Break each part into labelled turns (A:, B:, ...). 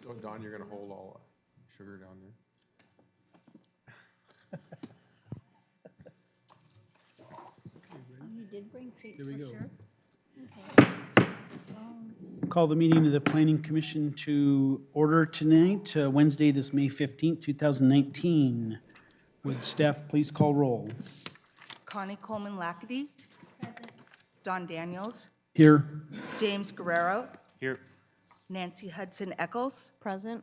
A: So Don, you're gonna hold all sugar down there?
B: You did bring treats
C: Here
B: for
C: we go.
B: sure.
C: Call the meeting of the Planning Commission to order tonight, Wednesday, this May 15th, 2019. Would staff please call roll?
D: Connie Coleman-Lackady. Don Daniels.
C: Here.
D: James Guerrero.
A: Here.
D: Nancy Hudson Eccles.
B: Present.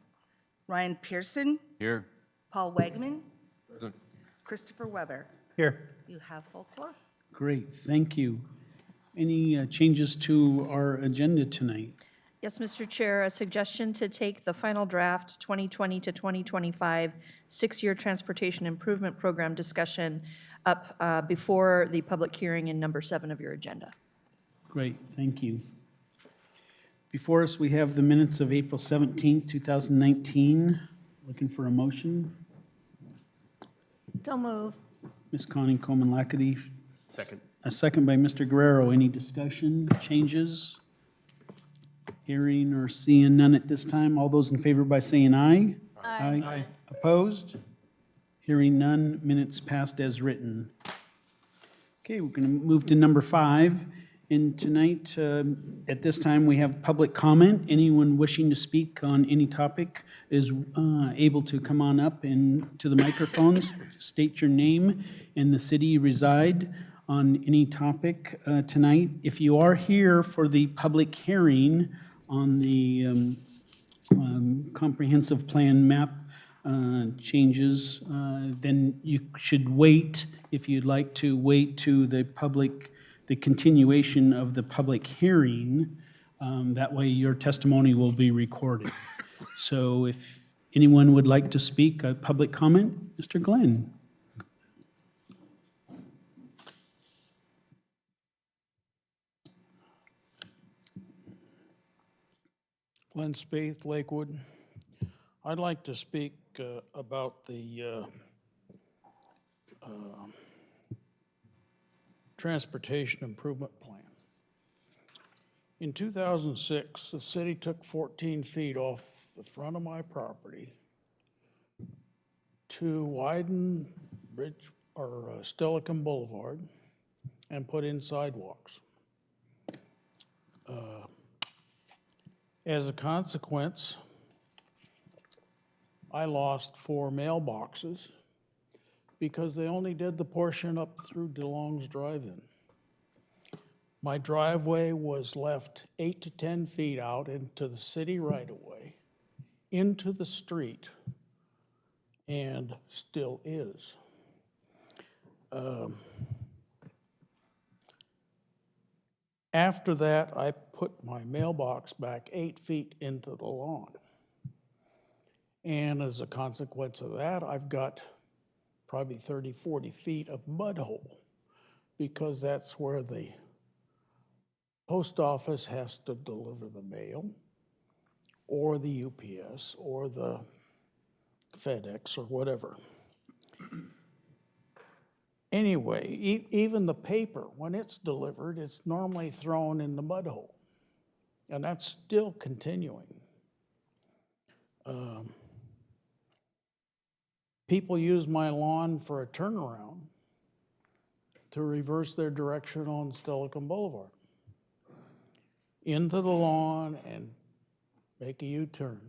D: Ryan Pearson.
A: Here.
D: Paul Wegman.
A: Present.
D: Christopher Weber.
C: Here.
D: You have full quorum.
C: Great, thank you. Any changes to our agenda tonight?
E: Yes, Mr. Chair, a suggestion to take the final draft 2020 to 2025 six-year transportation improvement program discussion up before the public hearing in number 7 of your agenda.
C: Great, thank you. Before us, we have the minutes of April 17th, 2019. Looking for a motion.
B: So move.
C: Ms. Connie Coleman-Lackady.
A: Second.
C: A second by Mr. Guerrero. Any discussion, changes? Hearing or seeing none at this time. All those in favor by saying aye. Aye. Opposed? Hearing none, minutes passed as written. Okay, we're going to move to number 5. And tonight, at this time, we have public comment. Anyone wishing to speak on any topic is able to come on up and to the microphones, state your name and the city you reside on any topic tonight. If you are here for the public hearing on the comprehensive plan map changes, then you should wait, if you'd like to wait to the continuation of the public hearing. That way your testimony will be recorded. So if anyone would like to speak, a public comment, Mr. Glenn.
F: Glenn Spaeth, Lakewood. I'd like to speak about the Transportation Improvement Plan. In 2006, the city took 14 feet off the front of my property to widen Stillicum Boulevard and put in sidewalks. As a consequence, I lost 4 mailboxes because they only did the portion up through DeLong's Drive-In. My driveway was left 8 to 10 feet out into the city right-of-way, into the street, and still is. After that, I put my mailbox back 8 feet into the lawn. And as a consequence of that, I've got probably 30, 40 feet of mud hole because that's where the post office has to deliver the mail, or the UPS, or the FedEx, or whatever. Anyway, even the paper, when it's delivered, it's normally thrown in the mud hole. And that's still continuing. People use my lawn for a turnaround to reverse their direction on Stillicum Boulevard. Into the lawn and make a U-turn.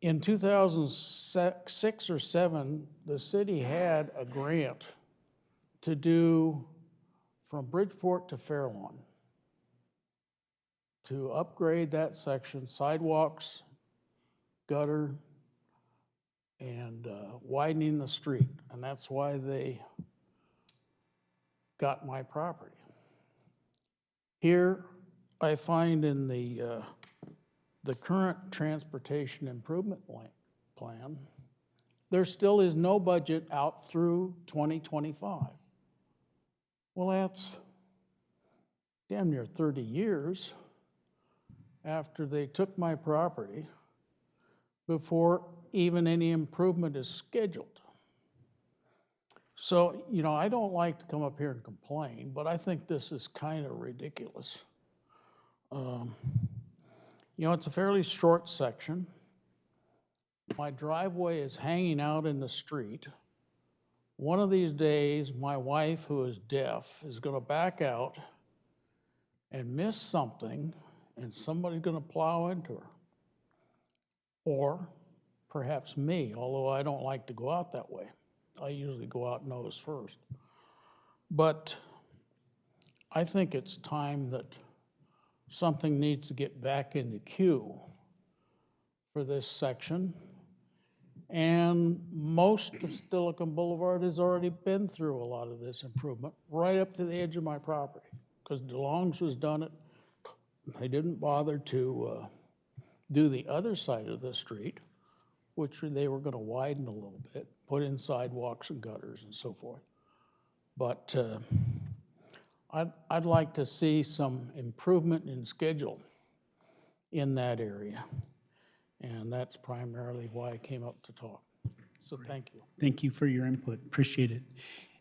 F: In 2006 or 7, the city had a grant to do from Bridgeport to Fairlawn to upgrade that section, sidewalks, gutter, and widening the street. And that's why they got my property. Here, I find in the current transportation improvement plan, there still is no budget out through 2025. Well, that's damn near 30 years after they took my property before even any improvement is scheduled. So, you know, I don't like to come up here and complain, but I think this is kind of ridiculous. You know, it's a fairly short section. My driveway is hanging out in the street. One of these days, my wife, who is deaf, is going to back out and miss something, and somebody's going to plow into her. Or perhaps me, although I don't like to go out that way. I usually go out nose first. But I think it's time that something needs to get back in the queue for this section. And most of Silicon Boulevard has already been through a lot of this improvement, right up to the edge of my property. Because DeLong's was done it, they didn't bother to do the other side of the street, which they were gonna widen a little bit, put in sidewalks and gutters and so forth. But I'd like to see some improvement in schedule in that area. And that's primarily why I came up to talk. So thank you.
C: Thank you for your input. Appreciate it.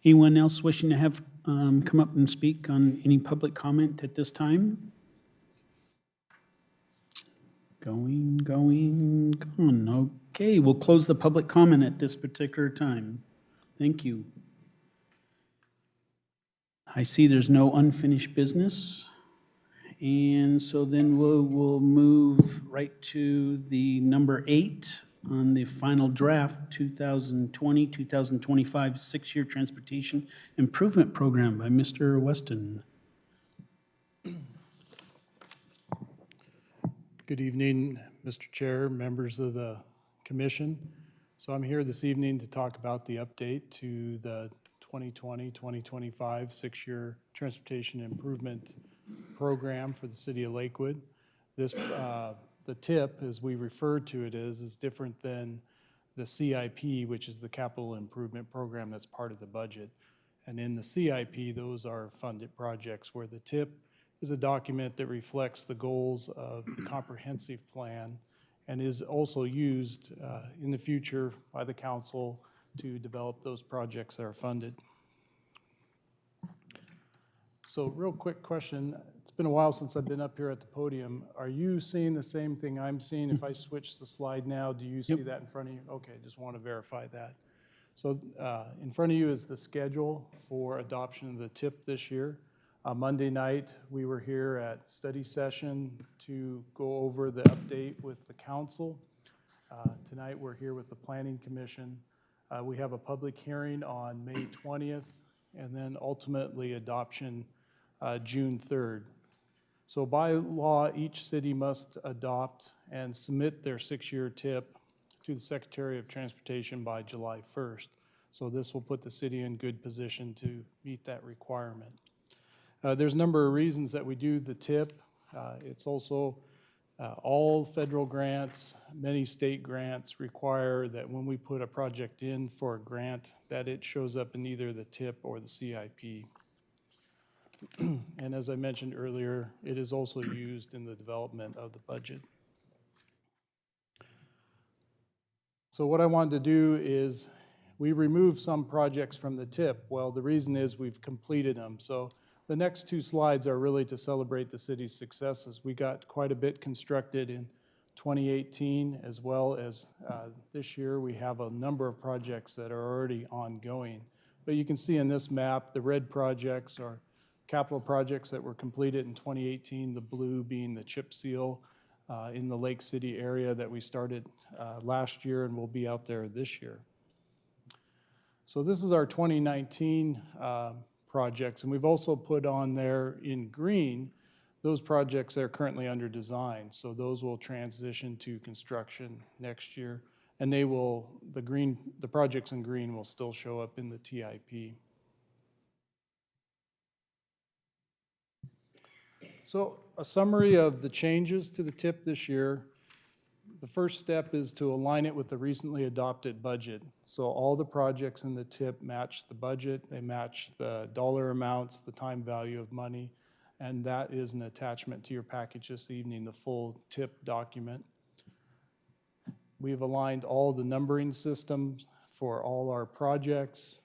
C: Anyone else wishing to have come up and speak on any public comment at this time? Going. Okay, we'll close the public comment at this particular time. Thank you. I see there's no unfinished business. And so then we'll move right to the number 8 on the final draft 2020-2025 6-year transportation improvement program by Mr. Weston.
G: Good evening, Mr. Chair, members of the commission. So I'm here this evening to talk about the update to the 2020-2025 6-year transportation improvement program for the city of Lakewood. This, the TIP, as we refer to it is different than the CIP, which is the capital improvement program that's part of the budget. And in the CIP, those are funded projects, where the TIP is a document that reflects the goals of the comprehensive plan and is also used in the future by the council to develop those projects that are funded. So real quick question, it's been a while since I've been up here at the podium. Are you seeing the same thing I'm seeing? If I switch the slide now, do you see that in front of you? Okay, just want to verify that. So in front of you is the schedule for adoption of the TIP this year. Monday night, we were here at study session to go over the update with the council. Tonight, we're here with the Planning Commission. We have a public hearing on May 20th, and then ultimately adoption June 3rd. So by law, each city must adopt and submit their 6-year TIP to the Secretary of Transportation by July 1st. So this will put the city in good position to meet that requirement. There's a number of reasons that we do the TIP. It's also all federal grants, many state grants require that when we put a project in for a grant, that it shows up in either the TIP or the CIP. And as I mentioned earlier, it is also used in the development of the budget. So what I wanted to do is, we removed some projects from the TIP. Well, the reason is we've completed them. So the next 2 slides are really to celebrate the city's successes. We got quite a bit constructed in 2018, as well as this year. We have a number of projects that are already ongoing. But you can see in this map, the red projects are capital projects that were completed in 2018, the blue being the chip seal in the Lake City area that we started last year and will be out there this year. So this is our 2019 projects, and we've also put on there in green those projects that are currently under design. So those will transition to construction next year, and they will, the projects in green will still show up in the TIP. So a summary of the changes to the TIP this year. The first step is to align it with the recently adopted budget. So all the projects in the TIP match the budget, they match the dollar amounts, the time value of money, and that is an attachment to your package this evening, the full TIP document. We've aligned all the numbering systems for all our projects,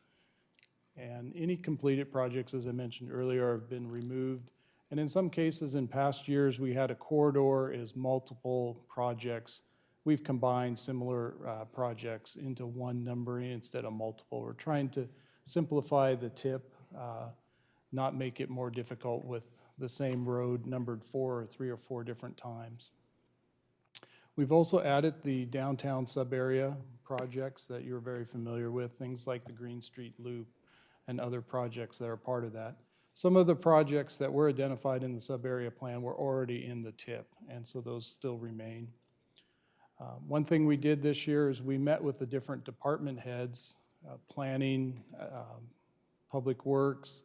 G: and any completed projects, as I mentioned earlier, have been removed And in some cases, in past years, we had a corridor as multiple projects. We've combined similar projects into one numbering instead of multiple. We're trying to simplify the tip, not make it more difficult with the same road numbered 3 or 4 different times. We've also added the downtown sub-area projects that you're very familiar with, things like the Green Street Loop and other projects that are part of that. Some of the projects that were identified in the sub-area plan were already in the tip, and so those still remain. One thing we did this year is we met with the different department heads, planning, public works,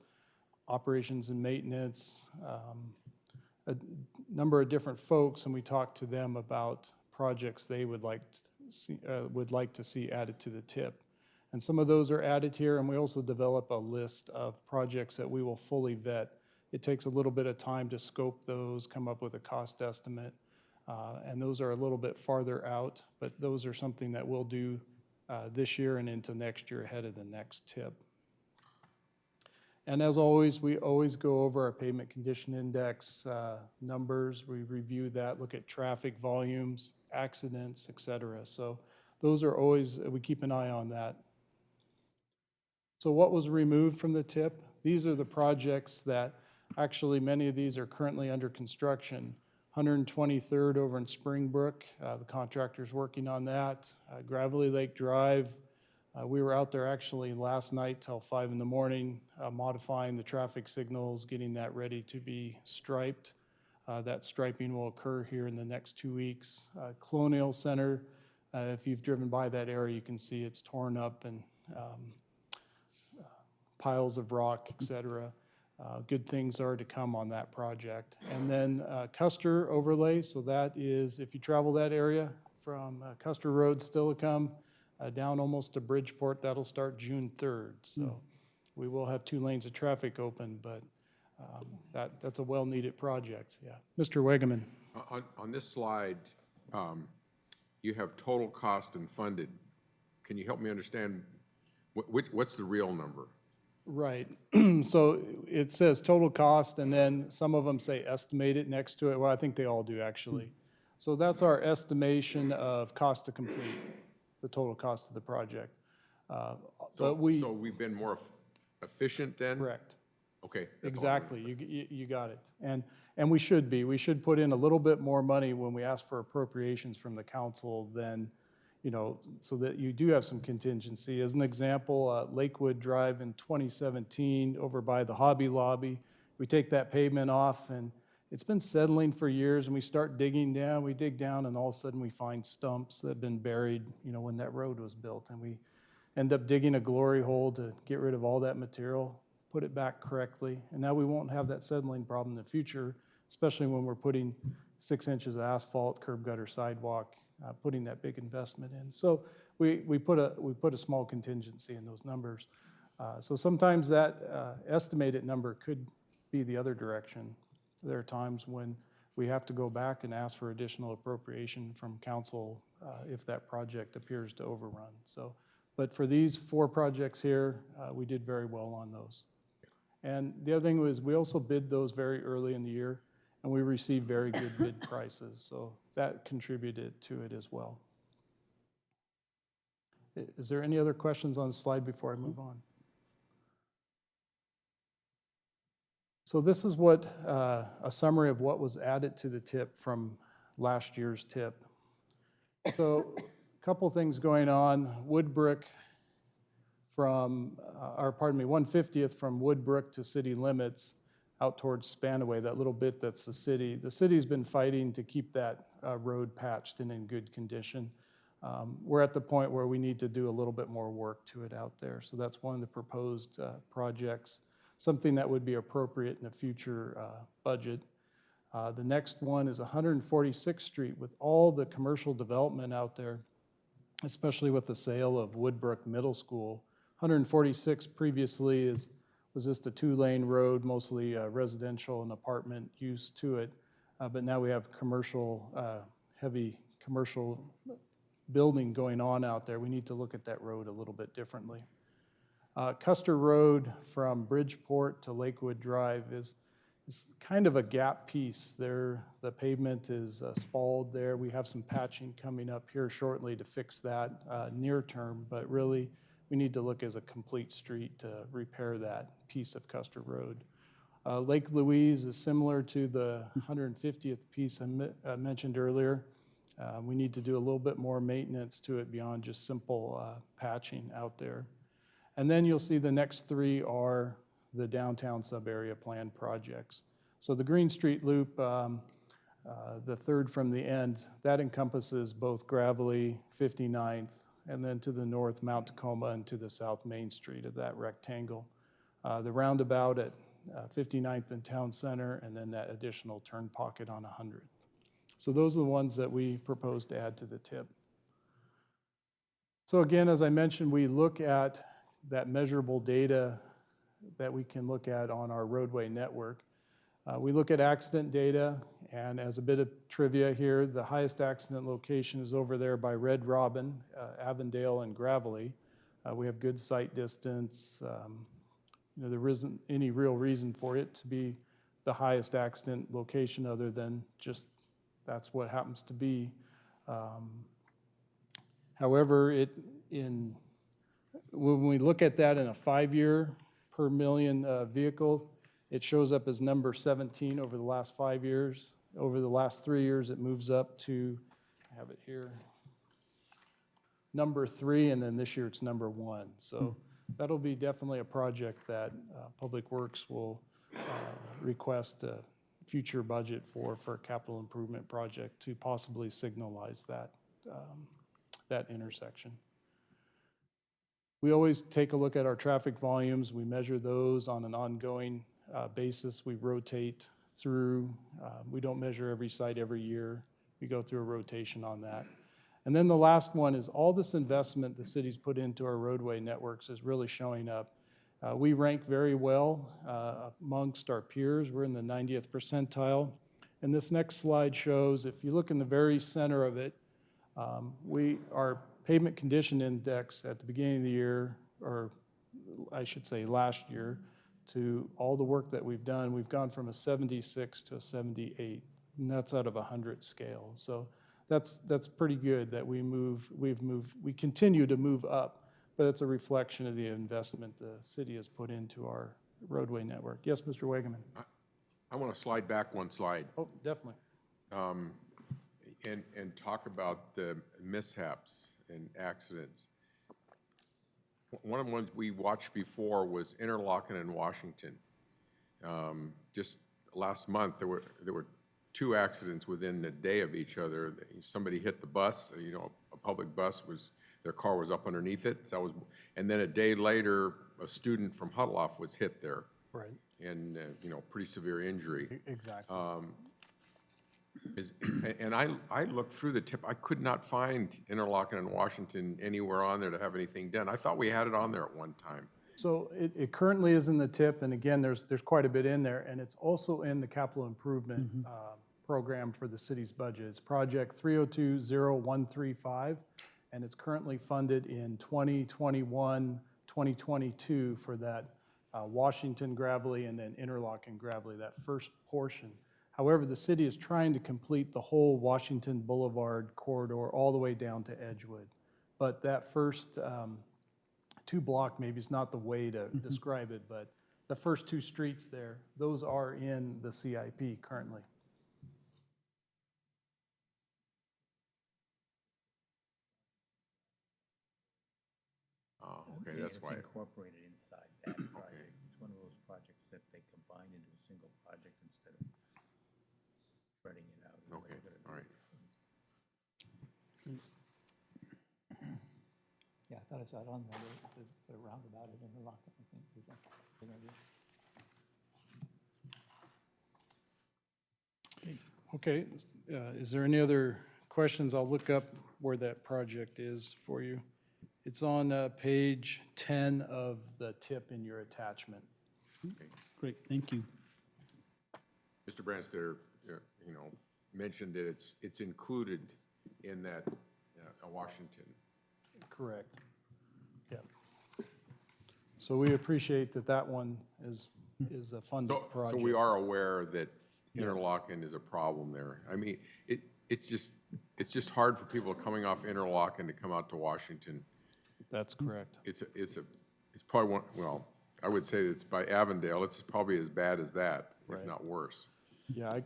G: operations and maintenance, a number of different folks, and we talked to them about projects they would like to see added to the tip. And some of those are added here, and we also develop a list of projects that we will fully vet. It takes a little bit of time to scope those, come up with a cost estimate, and those are a little bit farther out, but those are something that we'll do this year and into next year ahead of the next tip. And as always, we always go over our pavement condition index numbers. We review that, look at traffic volumes, accidents, et cetera. So those are always, we keep an eye on that. So what was removed from the tip? These are the projects that, actually many of these are currently under construction. 123rd over in Springbrook, the contractor's working on that. Gravelly Lake Drive, we were out there actually last night till 5 in the morning, modifying the traffic signals, getting that ready to be striped. That striping will occur here in the next 2 weeks. Colonial Center, if you've driven by that area, you can see it's torn up and piles of rock, et cetera. Good things are to come on that project. And then Custer overlay, so that is, if you travel that area from Custer Road still to come, down almost to Bridgeport, that'll start June 3rd. So we will have 2 lanes of traffic open, but that's a well-needed project, yeah. Mr. Wegeman.
A: On this slide, you have total cost and funded. Can you help me understand what's the real number?
G: Right. So it says total cost, and then some of them say estimated next to it. Well, I think they all do, actually. So that's our estimation of cost to complete, the total cost of the project.
A: So we've been more efficient then?
G: Correct.
A: Okay.
G: Exactly. You got it. And we should be. We should put in a little bit more money when we ask for appropriations from the council than, so that you do have some contingency. As an example, Lakewood Drive in 2017 over by the Hobby Lobby, we take that pavement off and it's been settling for years, and we start digging down. We dig down and all of a sudden we find stumps that have been buried, when that road was built, and we end up digging a glory hole to get rid of all that material, put it back correctly, and now we won't have that settling problem in the future, especially when we're putting 6 inches of asphalt, curb gutter, sidewalk, putting that big investment in. So we put a small contingency in those numbers. So sometimes that estimated number could be the other direction. There are times when we have to go back and ask for additional appropriation from council if that project appears to overrun. So, but for these 4 projects here, we did very well on those. And the other thing was we also bid those very early in the year, and we received very good bid prices. So that contributed to it as well. Is there any other questions on the slide before I move on? So this is what a summary of what was added to the tip from last year's tip. So a couple things going on. Woodbrook from, 150th from Woodbrook to city limits out towards Spanaway, that little bit that's the city. The city's been fighting to keep that road patched and in good condition. We're at the point where we need to do a little bit more work to it out there. So that's one of the proposed projects, something that would be appropriate in a future budget. The next one is 146th Street with all the commercial development out there, especially with the sale of Woodbrook Middle School. 146 previously was just a 2-lane road, mostly residential and apartment use to it. But now we have commercial, heavy commercial building going on out there. We need to look at that road a little bit differently. Custer Road from Bridgeport to Lakewood Drive is It's kind of a gap piece there. The pavement is spalled there. We have some patching coming up here shortly to fix that near term, but really we need to look as a complete street to repair that piece of Custer Road. Lake Louise is similar to the 150th piece I mentioned earlier. We need to do a little bit more maintenance to it beyond just simple patching out there. And then you'll see the next three are the downtown sub-area plan projects. So the Green Street Loop, the third from the end, that encompasses both Gravelly, 59th, and then to the north, Mount Tacoma, and to the south, Main Street of that rectangle. The roundabout at 59th and Town Center, and then that additional turn pocket on 100th. So those are the ones that we propose to add to the tip. So again, as I mentioned, we look at that measurable data that we can look at on our roadway network. We look at accident data, and as a bit of trivia here, the highest accident location is over there by Red Robin, Avondale, and Gravelly. We have good sight distance. There isn't any real reason for it to be the highest accident location other than just that's what happens to be. However, when we look at that in a 5-year per million vehicle, it shows up as number 17 over the last 5 years. Over the last 3 years, it moves up to, I have it here, number 3, and then this year it's number 1. So that'll be definitely a project that Public Works will request a future budget for a capital improvement project to possibly signalize that intersection. We always take a look at our traffic volumes. We measure those on an ongoing basis. We rotate through. We don't measure every site every year. We go through a rotation on that. And then the last one is all this investment the city's put into our roadway networks is really showing up. We rank very well amongst our peers. We're in the 90th percentile. And this next slide shows, if you look in the very center of it, our pavement condition index at the beginning of the year, or I should say last year, to all the work that we've done, we've gone from a 76 to a 78, and that's out of a 100 scale. So that's pretty good that we continue to move up, but it's a reflection of the investment the city has put into our roadway network. Yes, Mr. Wegeman?
A: I want to slide back one slide
G: Oh, definitely.
A: and talk about the mishaps and accidents. One of the ones we watched before was Interlochen in Washington. Just last month, there were 2 accidents within a day of each other. Somebody hit the bus, a public bus their car was up underneath it. And then a day later, a student from Huddleoff was hit there.
G: Right.
A: And, pretty severe injury.
G: Exactly.
A: And I looked through the tip. I could not find Interlochen in Washington anywhere on there to have anything done. I thought we had it on there at one time.
G: So it currently is in the tip, and again, there's quite a bit in there, and it's also in the capital improvement program for the city's budget. It's project 3020135, and it's currently funded in 2021, 2022 for that Washington Gravelly and then Interlochen Gravelly, that first portion. However, the city is trying to complete the whole Washington Boulevard corridor all the way down to Edgewood. But that first 2 block maybe is not the way to describe it, but the first 2 streets there, those are in the CIP currently.
A: Oh, okay, that's why.
H: It's incorporated inside that project. It's one of those projects that they combine into a single project instead of spreading it out.
A: Okay, all right.
H: Yeah, I thought I saw it on there, the roundabout at Interlochen, I think.
G: Okay, is there any other questions? I'll look up where that project is for you. It's on page 10 of the tip in your attachment.
C: Great, thank you.
A: Mr. Branstad, mentioned that it's included in that Washington.
G: Correct. Yeah. So we appreciate that one is is a funded
A: So
G: project.
A: we are aware that Interlochen is a problem there. I mean, it's just hard for people coming off Interlochen to come out to Washington.
G: That's correct.
A: It's probably one, well, I would say it's by Avondale, it's probably as bad as that, if
G: Right.
A: not worse.
G: Yeah,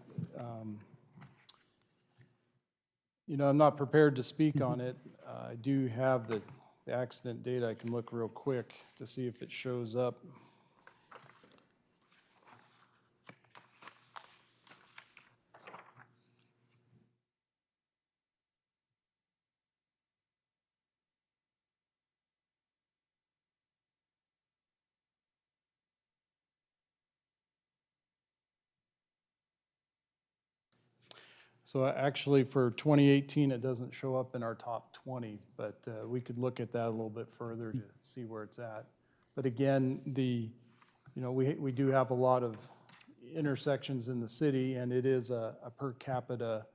G: I'm not prepared to speak on it. I do have the accident data. I can look real quick to see if it shows up. So actually, for 2018, it doesn't show up in our top 20, but we could look at that a little bit further to see where it's at. But again, we do have a lot of intersections in the city, and it is a per capita,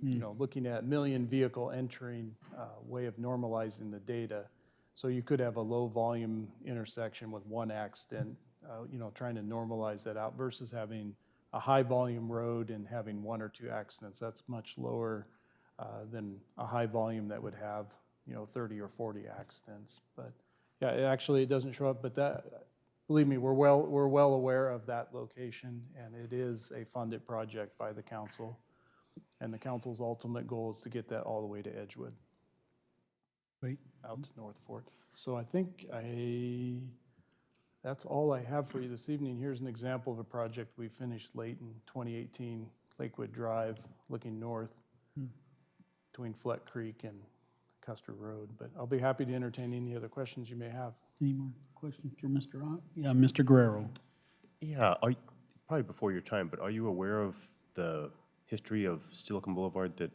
G: looking at million vehicle entering way of normalizing the data. So you could have a low-volume intersection with one accident, trying to normalize that out versus having a high-volume road and having one or two accidents. That's much lower than a high volume that would have, 30 or 40 accidents. But yeah, it doesn't show up, but that, believe me, we're well aware of that location, and it is a funded project by the council. And the council's ultimate goal is to get that all the way to Edgewood,
C: Great.
G: out to North Fork. So I think that's all I have for you this evening. Here's an example of a project we finished late in 2018, Lakewood Drive, looking north between Fleck Creek and Custer Road. But I'll be happy to entertain any other questions you may have.
C: Any more questions for Mr. Ott? Yeah, Mr. Guerrero.
I: Yeah, probably before your time, but are you aware of the history of Silicon Boulevard that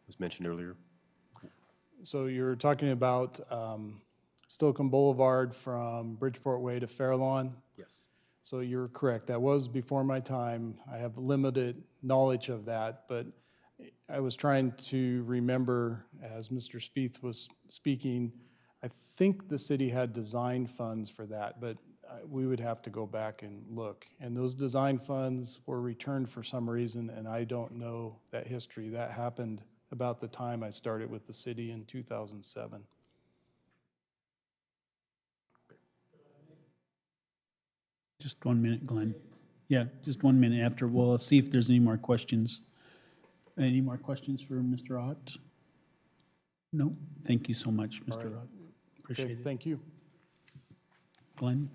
I: was mentioned earlier?
G: So you're talking about Silicon Boulevard from Bridgeport Way to Fairlawn?
I: Yes.
G: So you're correct. That was before my time. I have limited knowledge of that, but I was trying to remember as Mr. Spieth was speaking, I think the city had design funds for that, but we would have to go back and look. And those design funds were returned for some reason, and I don't know that history. That happened about the time I started with the city in 2007.
C: Just 1 minute, Glenn. Yeah, just 1 minute after. We'll see if there's any more questions. Any more questions for Mr. Ott? No? Thank you so much, Mr. Ott. Appreciate
G: Okay,
C: it.
G: thank you.
C: Glenn?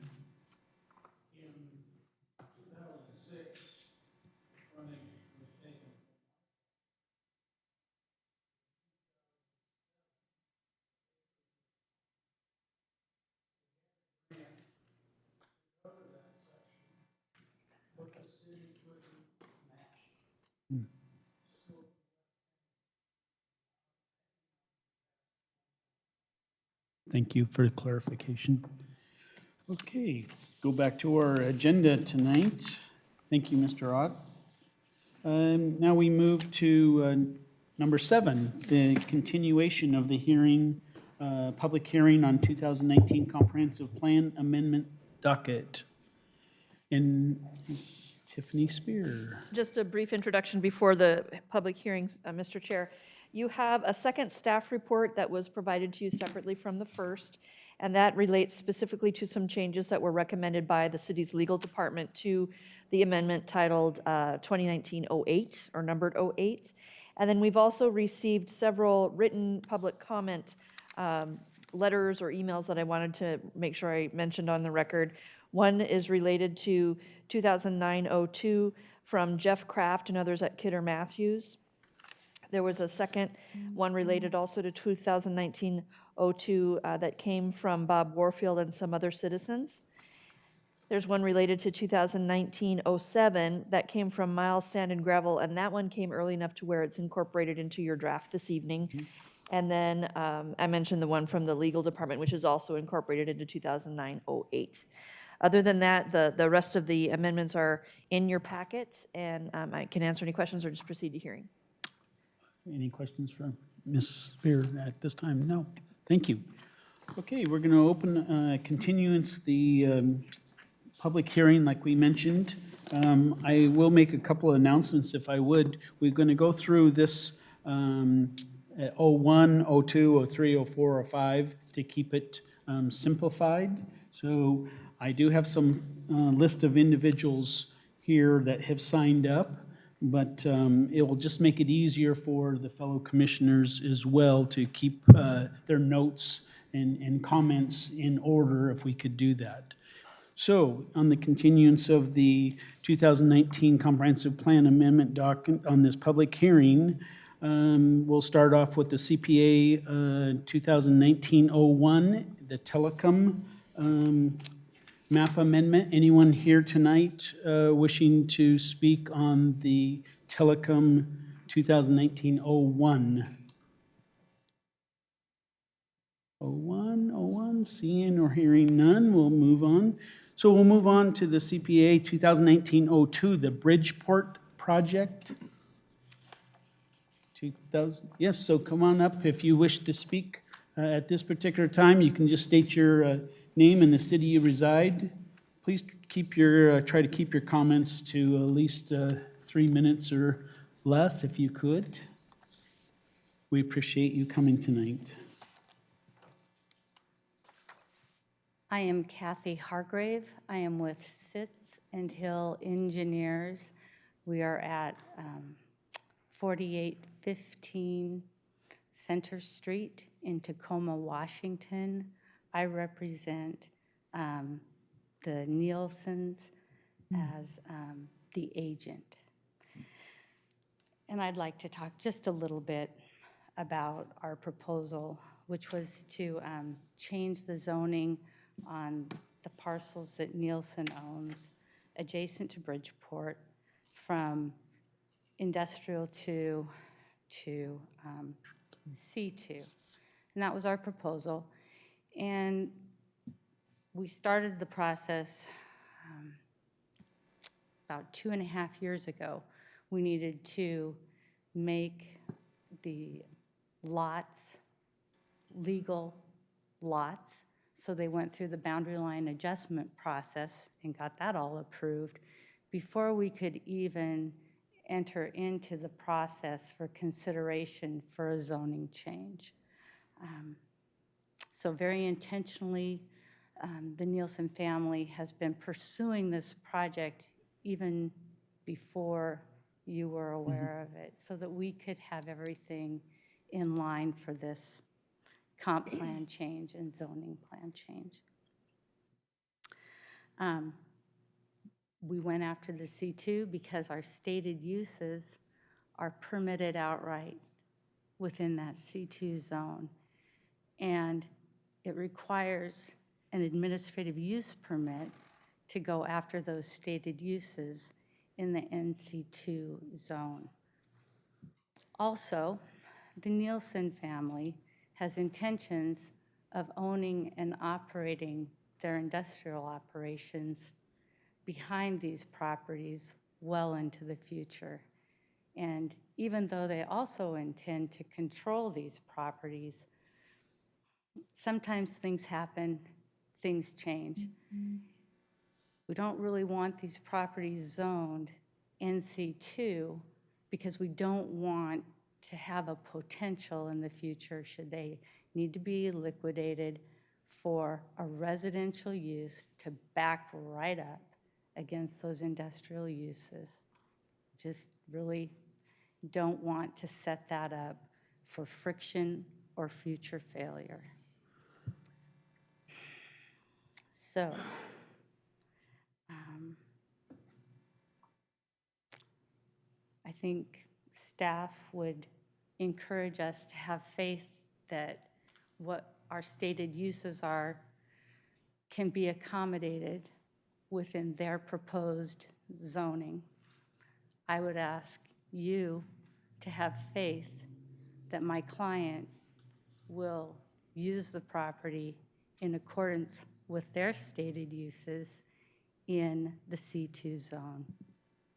C: Thank you for the clarification. Okay, let's go back to our agenda tonight. Thank you, Mr. Ott. Now we move to number 7, the continuation of the hearing, public hearing on 2019 Comprehensive Plan Amendment docket. And Ms. Tiffany Spear.
E: Just a brief introduction before the public hearings, Mr. Chair. You have a second staff report that was provided to you separately from the first, and that relates specifically to some changes that were recommended by the city's legal department to the amendment titled 2019-08, or numbered 08. And then we've also received several written public comment letters or emails that I wanted to make sure I mentioned on the record. One is related to 2009-02 from Jeff Kraft and others at Kidder Matthews. There was a second one related also to 2019-02 that came from Bob Warfield and some other citizens. There's one related to 2019-07 that came from Miles Sand and Gravel, and that one came early enough to where it's incorporated into your draft this evening. And then I mentioned the one from the legal department, which is also incorporated into 2009-08. Other than that, the rest of the amendments are in your packet, and I can answer any questions or just proceed to hearing.
C: Any questions from Ms. Spear at this time? No. Thank you. Okay, we're going to open continuance the public hearing, like we mentioned. I will make a couple of announcements if I would. We're going to go through this at 01, 02, 03, 04, 05 to keep it simplified. So I do have some list of individuals here that have signed up, but it will just make it easier for the fellow commissioners as well to keep their notes and comments in order if we could do that. So on the continuance of the 2019 Comprehensive Plan Amendment document on this public hearing, we'll start off with the CPA 2019-01, the telecom map amendment. Anyone here tonight wishing to speak on the telecom 2019-01? 01, seeing or hearing none, we'll move on. So we'll move on to the CPA 2019-02, the Bridgeport project. Yes, so come on up if you wish to speak at this particular time. You can just state your name and the city you reside. Please keep your, try to keep your comments to at least 3 minutes or less if you could. We appreciate you coming tonight.
J: I am Kathy Hargrave. I am with Sitz and Hill Engineers. We are at 4815 Center Street in Tacoma, Washington. I represent the Nielsen's as the agent. And I'd like to talk just a little bit about our proposal, which was to change the zoning on the parcels that Nielsen owns adjacent to Bridgeport from industrial 2 to C2. And that was our proposal. And we started the process about 2.5 years ago. We needed to make the lots legal lots. So they went through the boundary line adjustment process and got that all approved before we could even enter into the process for consideration for a zoning change. So very intentionally, the Nielsen family has been pursuing this project even before you were aware of it, so that we could have everything in line for this comp plan change and zoning plan change. We went after the C2 because our stated uses are permitted outright within that C2 zone. And it requires an administrative use permit to go after those stated uses in the NC2 zone. Also, the Nielsen family has intentions of owning and operating their industrial operations behind these properties well into the future. And even though they also intend to control these properties, sometimes things happen, things change. We don't really want these properties zoned NC2 because we don't want to have a potential in the future, should they need to be liquidated, for a residential use to back right up against those industrial uses. Just really don't want to set that up for friction or future failure. So, I think staff would encourage us to have faith that what our stated uses are can be accommodated within their proposed zoning. I would ask you to have faith that my client will use the property in accordance with their stated uses in the C2 zone.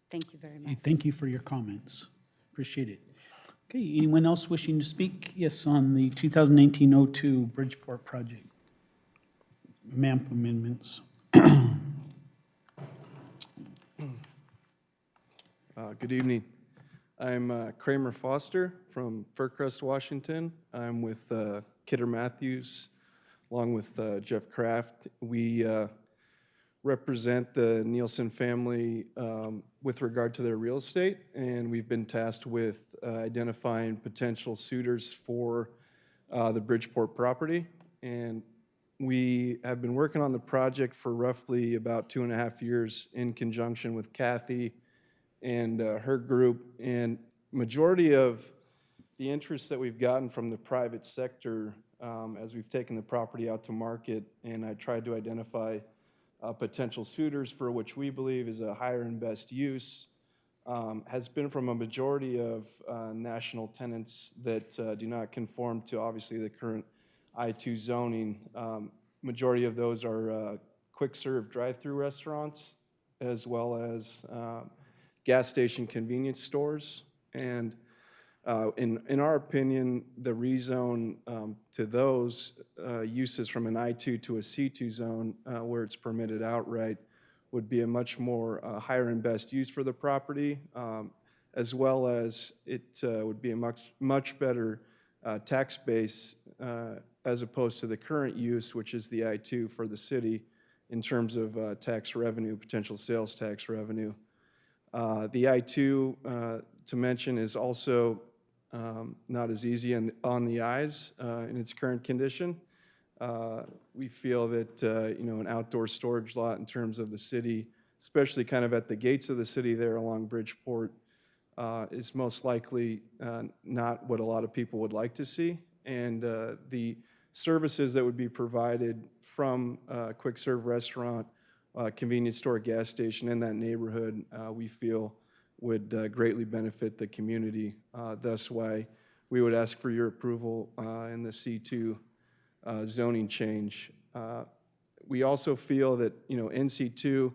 J: Thank you very much.
C: Hey, thank you for your comments. Appreciate it. Okay, anyone else wishing to speak? Yes, on the 2019-02 Bridgeport project. MAP amendments.
K: Good evening. I'm Kramer Foster from Faircrest, Washington. I'm with Kidder Matthews, along with Jeff Kraft. We represent the Nielsen family with regard to their real estate, and we've been tasked with identifying potential suitors for the Bridgeport property. And we have been working on the project for roughly about 2.5 years in conjunction with Kathy and her group. And majority of the interest that we've gotten from the private sector as we've taken the property out to market, and I tried to identify potential suitors for which we believe is a higher and best use, has been from a majority of national tenants that do not conform to obviously the current I-2 zoning. Majority of those are quick-serve drive-through restaurants, as well as gas station convenience stores. And in our opinion, the rezone to those uses from an I-2 to a C2 zone where it's permitted outright would be a much more higher and best use for the property, as well as it would be a much better tax base as opposed to the current use, which is the I-2 for the city in terms of tax revenue, potential sales tax revenue. The I-2, to mention, is also not as easy on the eyes in its current condition. We feel that an outdoor storage lot in terms of the city, especially kind of at the gates of the city there along Bridgeport, is most likely not what a lot of people would like to see. And the services that would be provided from a quick-serve restaurant, convenience store, gas station in that neighborhood, we feel would greatly benefit the community. Thus why we would ask for your approval in the C2 zoning change. We also feel that NC2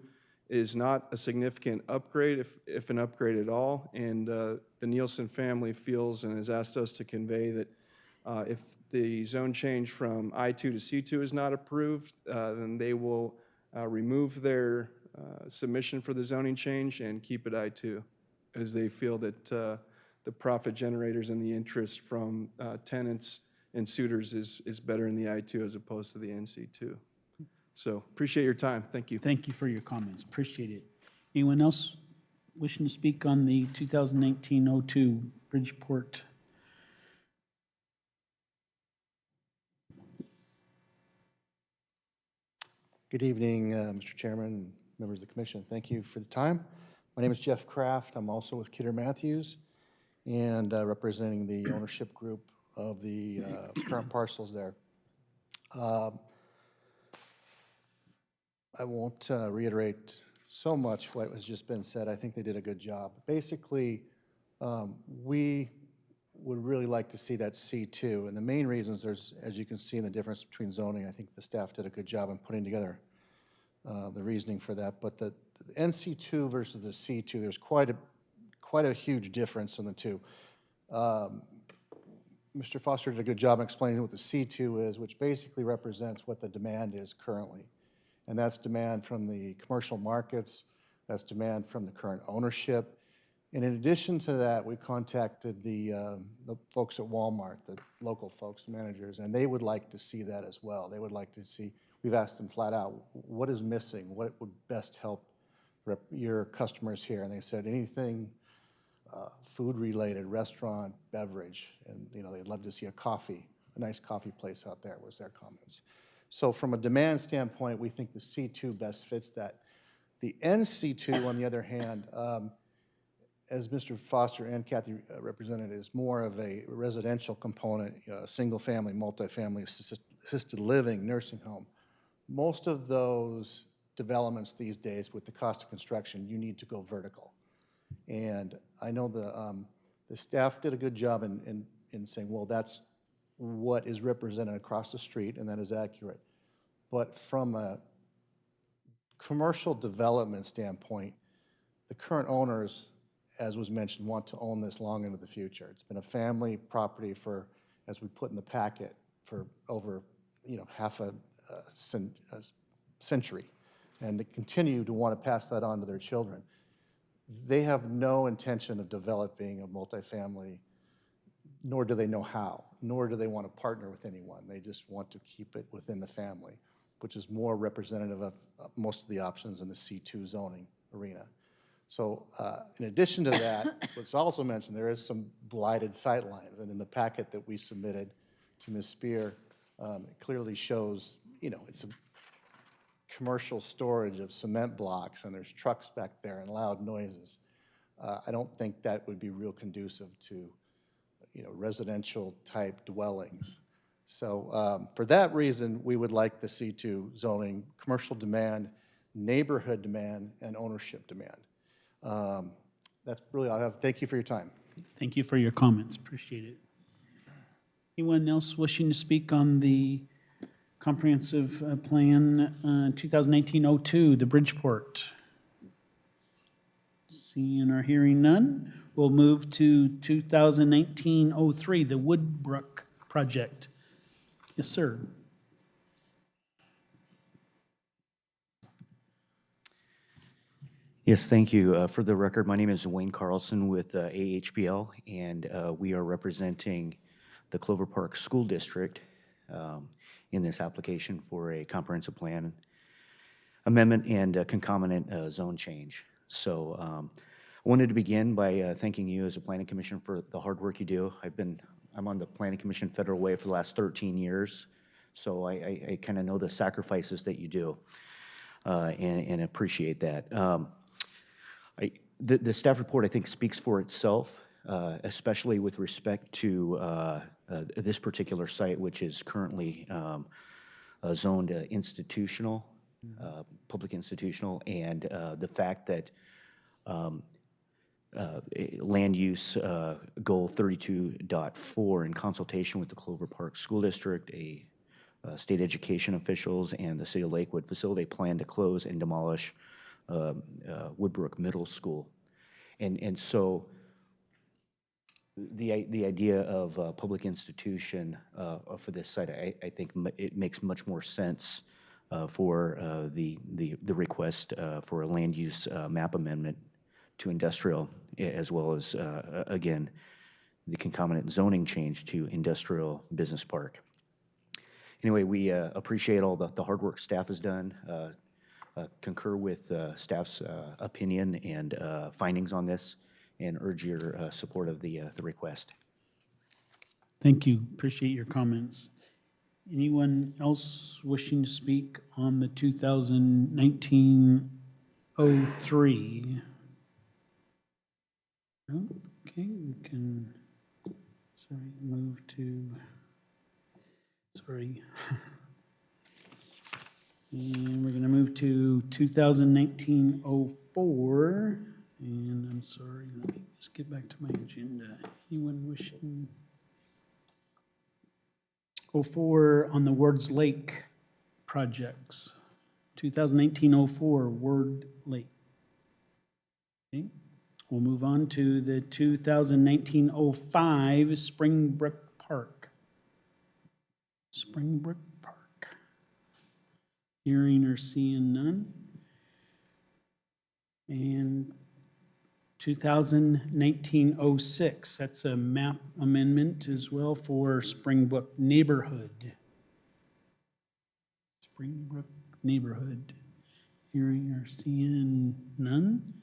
K: is not a significant upgrade, if an upgrade at all, and the Nielsen family feels and has asked us to convey that if the zone change from I2 to C2 is not approved, then they will remove their submission for the zoning change and keep it I2, as they feel that the profit generators and the interest from tenants and suitors is better in the I2 as opposed to the NC2. So appreciate your time. Thank you.
C: Thank you for your comments. Appreciate it. Anyone else wishing to speak on the 2019-02 Bridgeport?
L: Good evening, Mr. Chairman, members of the commission. Thank you for the time. My name is Jeff Kraft. I'm also with Kidder Matthews and representing the ownership group of the current parcels there. I won't reiterate so much what has just been said. I think they did a good job. Basically, we would really like to see that C2, and the main reasons, there's, as you can see in the difference between zoning, I think the staff did a good job in putting together the reasoning for that. But the NC2 versus the C2, there's quite a huge difference in the two. Mr. Foster did a good job explaining what the C2 is, which basically represents what the demand is currently. And that's demand from the commercial markets, that's demand from the current ownership. And in addition to that, we contacted the folks at Walmart, the local folks, managers, and they would like to see that as well. They would like to see, we've asked them flat out, what is missing? What would best help your customers here? And they said anything food-related, restaurant, beverage, and they'd love to see a nice coffee place out there, was their comments. So from a demand standpoint, we think the C2 best fits that. The NC2, on the other hand, as Mr. Foster and Kathy represented, is more of a residential component, single-family, multifamily, assisted living, nursing home. Most of those developments these days, with the cost of construction, you need to go vertical. And I know the staff did a good job in saying, well, that's what is represented across the street, and that is accurate. But from a commercial development standpoint, the current owners, as was mentioned, want to own this long into the future. It's been a family property for, as we put in the packet, for over half a century, and to continue to want to pass that on to their children. They have no intention of developing a multifamily, nor do they know how, nor do they want to partner with anyone. They just want to keep it within the family, which is more representative of most of the options in the C2 zoning arena. So in addition to that, what's also mentioned, there is some blighted sightlines. And in the packet that we submitted to Ms. Spear, it clearly shows, it's a commercial storage of cement blocks, and there's trucks back there and loud noises. I don't think that would be real conducive to, residential type dwellings. So for that reason, we would like the C2 zoning, commercial demand, neighborhood demand, and ownership demand. That's really all I have. Thank you for your time.
C: Thank you for your comments, appreciate it. Anyone else wishing to speak on the comprehensive plan 2018-02, the Bridgeport? Seeing or hearing none, we'll move to 2019-03, the Woodbrook project. Yes, sir.
M: Yes, thank you. For the record, my name is Wayne Carlson with AHBL, and we are representing the Clover Park School District in this application for a comprehensive plan amendment and concomitant zone change. So I wanted to begin by thanking you as a Planning Commission for the hard work you do. I'm on the Planning Commission Federal Way for the last 13 years, so I kind of know the sacrifices that you do and appreciate that. The staff report, I think, speaks for itself, especially with respect to this particular site, which is currently zoned institutional, public institutional, and the fact that land use goal 32.4 in consultation with the Clover Park School District, state education officials, and the City of Lakewood facility plan to close and demolish Woodbrook Middle School. And so the idea of a public institution for this site, I think it makes much more sense for the request for a land use map amendment to industrial, as well as, again, the concomitant zoning change to industrial business park. Anyway, we appreciate all the hard work staff has done, concur with staff's opinion and findings on this, and urge your support of the request.
C: Thank you, appreciate your comments. Anyone else wishing to speak on the 2019-03? Okay, we can, move to, and we're going to move to 2019-04. And I'm sorry, let me just get back to my agenda. Anyone wishing? 04 on the Wards Lake projects. 2018-04, Ward Lake. Okay. We'll move on to the 2019-05 Springbrook Park. Springbrook Park. Hearing or seeing none. And 2019-06, that's a map amendment as well for Springbrook Neighborhood. Springbrook Neighborhood. Hearing or seeing none.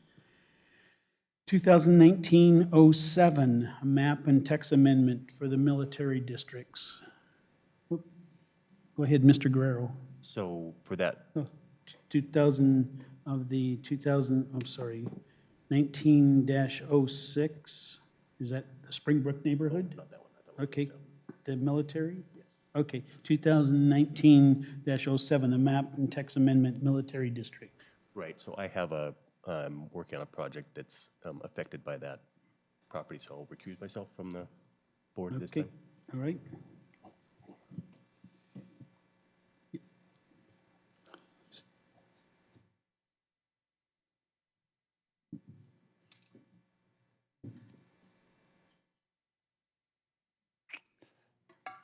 C: 2019-07, a map and text amendment for the military districts. Go ahead, Mr. Guerrero.
I: So for that,
C: 2000 of the 2000, I'm sorry, 19-06, is that the Springbrook neighborhood?
I: not that one, not that one.
C: Okay,
I: So,
C: the military?
I: yes.
C: Okay, 2019-07, the map and text amendment military district.
I: Right, so I have working on a project that's affected by that property, so I'll recuse myself from the board this
C: Okay,
I: time.
C: all right.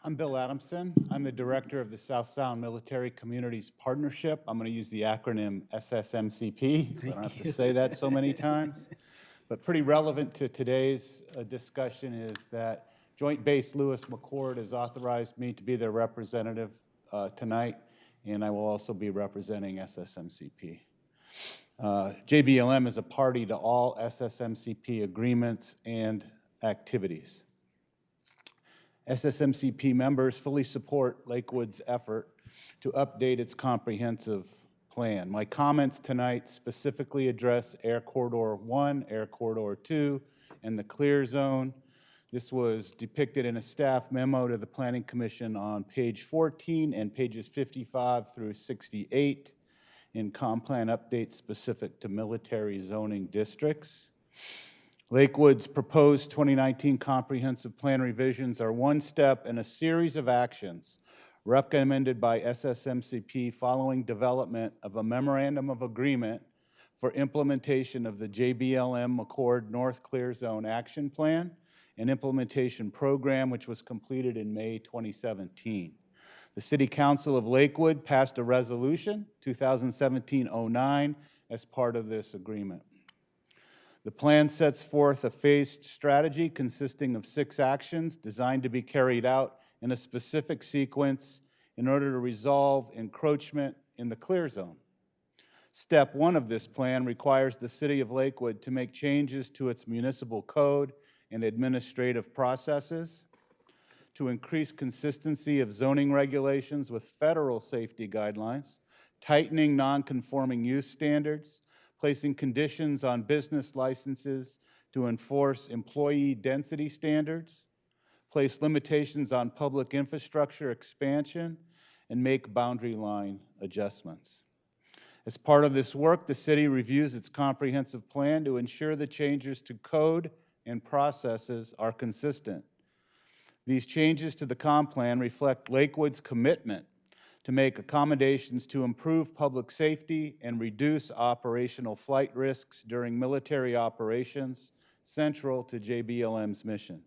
N: I'm Bill Adamson. I'm the director of the South Sound Military Communities Partnership. I'm going to use the acronym SSMCP, so I don't have to say that so many times. But pretty relevant to today's discussion is that Joint Base Lewis McChord has authorized me to be their representative tonight, and I will also be representing SSMCP. JBLM is a party to all SSMCP agreements and activities. SSMCP members fully support Lakewood's effort to update its comprehensive plan. My comments tonight specifically address Air Corridor 1, Air Corridor 2, and the clear zone. This was depicted in a staff memo to the Planning Commission on page 14 and pages 55 through 68 in comp plan updates specific to military zoning districts. Lakewood's proposed 2019 comprehensive plan revisions are one step in a series of actions recommended by SSMCP following development of a memorandum of agreement for implementation of the JBLM McChord North Clear Zone Action Plan and implementation program, which was completed in May 2017. The City Council of Lakewood passed a resolution, 2017-09, as part of this agreement. The plan sets forth a phased strategy consisting of 6 actions designed to be carried out in a specific sequence in order to resolve encroachment in the clear zone. Step 1 of this plan requires the City of Lakewood to make changes to its municipal code and administrative processes to increase consistency of zoning regulations with federal safety guidelines, tightening non-conforming use standards, placing conditions on business licenses to enforce employee density standards, place limitations on public infrastructure expansion, and make boundary line adjustments. As part of this work, the city reviews its comprehensive plan to ensure the changes to code and processes are consistent. These changes to the comp plan reflect Lakewood's commitment to make accommodations to improve public safety and reduce operational flight risks during military operations central to JBLM's mission.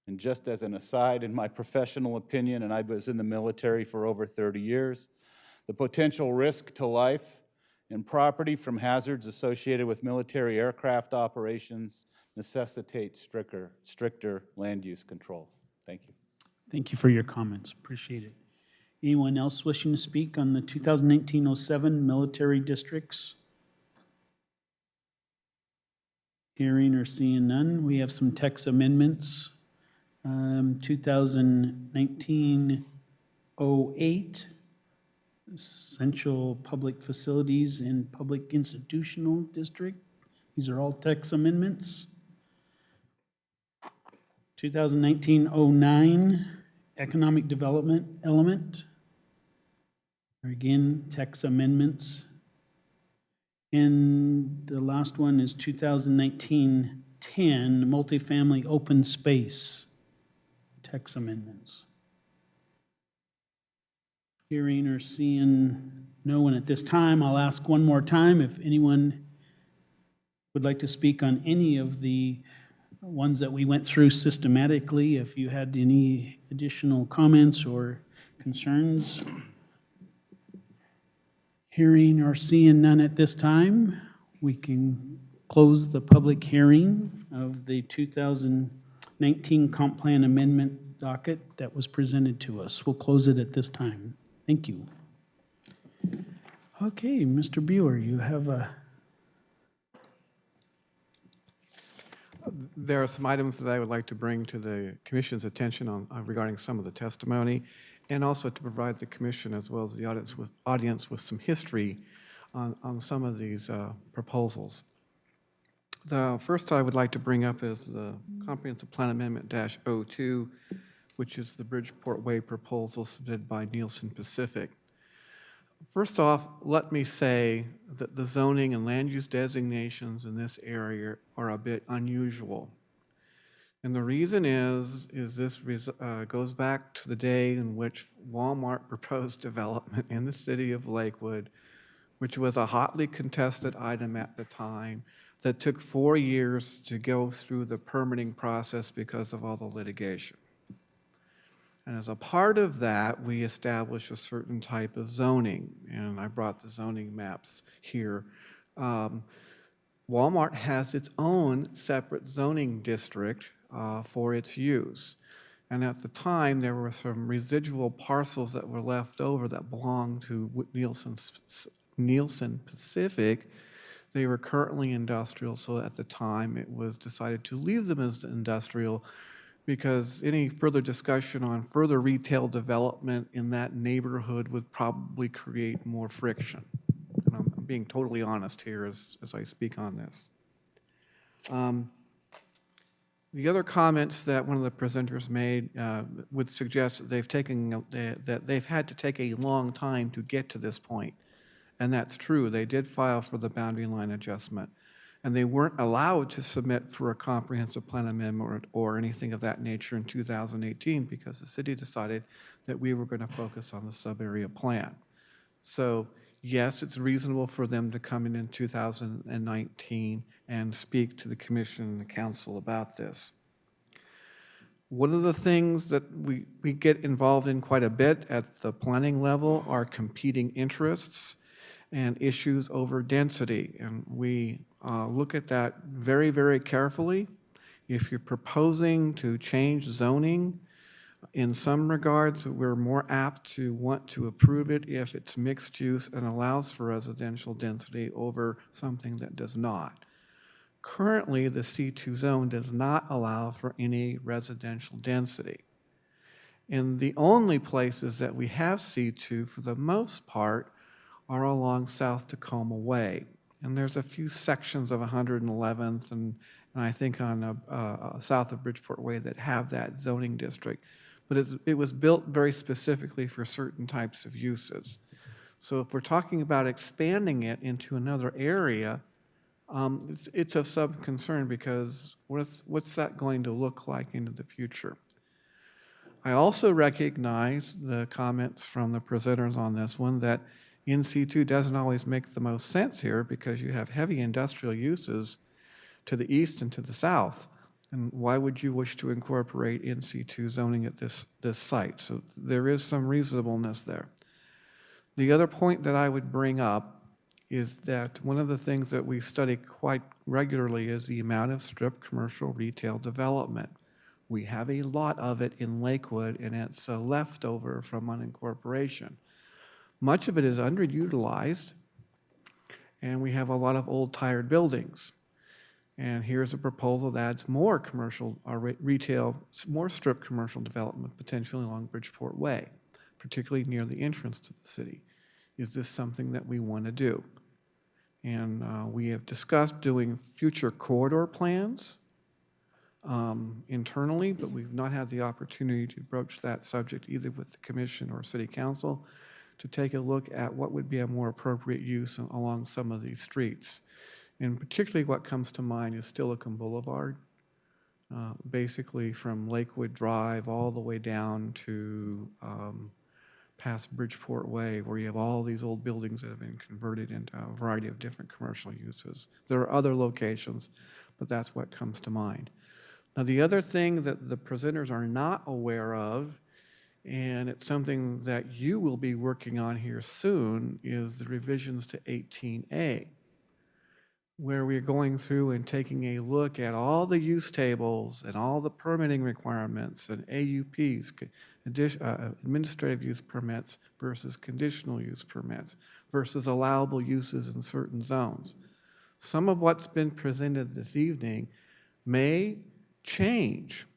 N: And just as an aside, in my professional opinion, and I was in the military for over 30 years, the potential risk to life and property from hazards associated with military aircraft operations necessitate stricter land use controls. Thank you.
C: Thank you for your comments. Appreciate it. Anyone else wishing to speak on the 2019-07 military districts? Hearing or seeing none, we have some text amendments. 2019-08, essential public facilities and public institutional district. These are all text amendments. 2019-09, economic development element. Again, text amendments. And the last one is 2019-10, multifamily open space, text amendments. Hearing or seeing no one at this time, I'll ask one more time if anyone would like to speak on any of the ones that we went through systematically. If you had any additional comments or concerns. Hearing or seeing none at this time, we can close the public hearing of the 2019 comp plan amendment docket that was presented to us. We'll close it at this time. Thank you. Okay, Mr. Buer, you have a...
O: There are some items that I would like to bring to the Commission's attention on regarding some of the testimony, and also to provide the Commission as well as the audience with some history on some of these proposals. The first I would like to bring up is the Comprehensive Plan Amendment -02, which is the Bridgeport Way proposal submitted by Nielsen Pacific. First off, let me say that the zoning and land use designations in this area are a bit unusual. And the reason is this goes back to the day in which Walmart proposed development in the city of Lakewood, which was a hotly contested item at the time that took 4 years to go through the permitting process because of all the litigation. And as a part of that, we established a certain type of zoning, and I brought the zoning maps here. Walmart has its own separate zoning district for its use. And at the time, there were some residual parcels that were left over that belonged to Nielsen Pacific. They were currently industrial, so at the time it was decided to leave them as industrial because any further discussion on further retail development in that neighborhood would probably create more friction. And I'm being totally honest here as I speak on this. The other comments that one of the presenters made would suggest that they've had to take a long time to get to this point. And that's true. They did file for the boundary line adjustment. And they weren't allowed to submit for a comprehensive plan amendment or anything of that nature in 2018 because the city decided that we were going to focus on the sub-area plan. So yes, it's reasonable for them to come in 2019 and speak to the commission and the council about this. One of the things that we get involved in quite a bit at the planning level are competing interests and issues over density. And we look at that very, very carefully. If you're proposing to change zoning, in some regards, we're more apt to want to approve it if it's mixed use and allows for residential density over something that does not. Currently, the C2 zone does not allow for any residential density. And the only places that we have C2, for the most part, are along South Tacoma Way. And there's a few sections of 111th and I think on south of Bridgeport Way that have that zoning district. But it was built very specifically for certain types of uses. So if we're talking about expanding it into another area, it's of some concern because what's that going to look like into the future? I also recognize the comments from the presenters on this one that NC2 doesn't always make the most sense here because you have heavy industrial uses to the east and to the south. And why would you wish to incorporate NC2 zoning at this site? So there is some reasonableness there. The other point that I would bring up is that one of the things that we study quite regularly is the amount of strip commercial retail development. We have a lot of it in Lakewood, and it's a leftover from unincorporation. Much of it is underutilized, and we have a lot of old tired buildings. And here's a proposal that adds more commercial retail, more strip commercial development potentially along Bridgeport Way, particularly near the entrance to the city. Is this something that we want to do? And we have discussed doing future corridor plans internally, but we've not had the opportunity to broach that subject either with the commission or city council to take a look at what would be a more appropriate use along some of these streets. And particularly what comes to mind is Steilacoom Boulevard, basically from Lakewood Drive all the way down to past Bridgeport Way, where you have all these old buildings that have been converted into a variety of different commercial uses. There are other locations, but that's what comes to mind. Now, the other thing that the presenters are not aware of, and it's something that you will be working on here soon, is the revisions to 18A, where we're going through and taking a look at all the use tables and all the permitting requirements and AUPs, administrative use permits versus conditional use permits versus allowable uses in certain zones. Some of what's been presented this evening may change.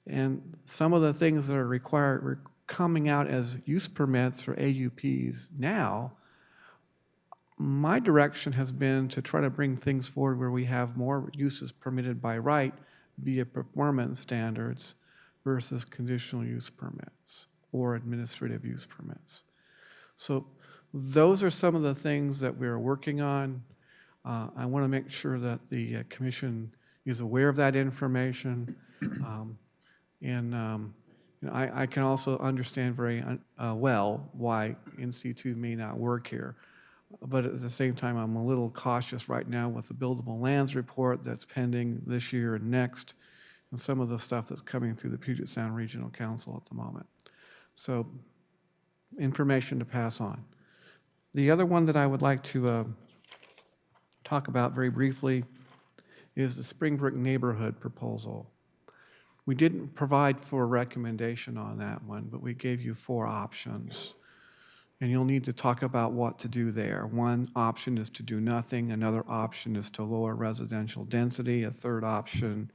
O: And some of the things that are required coming out as use permits or AUPs now, my direction has been to try to bring things forward where we have more uses permitted by right via performance standards versus conditional use permits or administrative use permits. So those are some of the things that we're working on. I want to make sure that the commission is aware of that information. I can also understand very well why NC2 may not work here. But at the same time, I'm a little cautious right now with the buildable lands report that's pending this year and next. and some of the stuff that's coming through the Puget Sound Regional Council at the moment. So, information to pass on. The other one that I would like to talk about very briefly is the Springbrook neighborhood proposal. We didn't provide for a recommendation on that one, but we gave you 4 options. And you'll need to talk about what to do there. One option is to do nothing. Another option is to lower residential density. A third option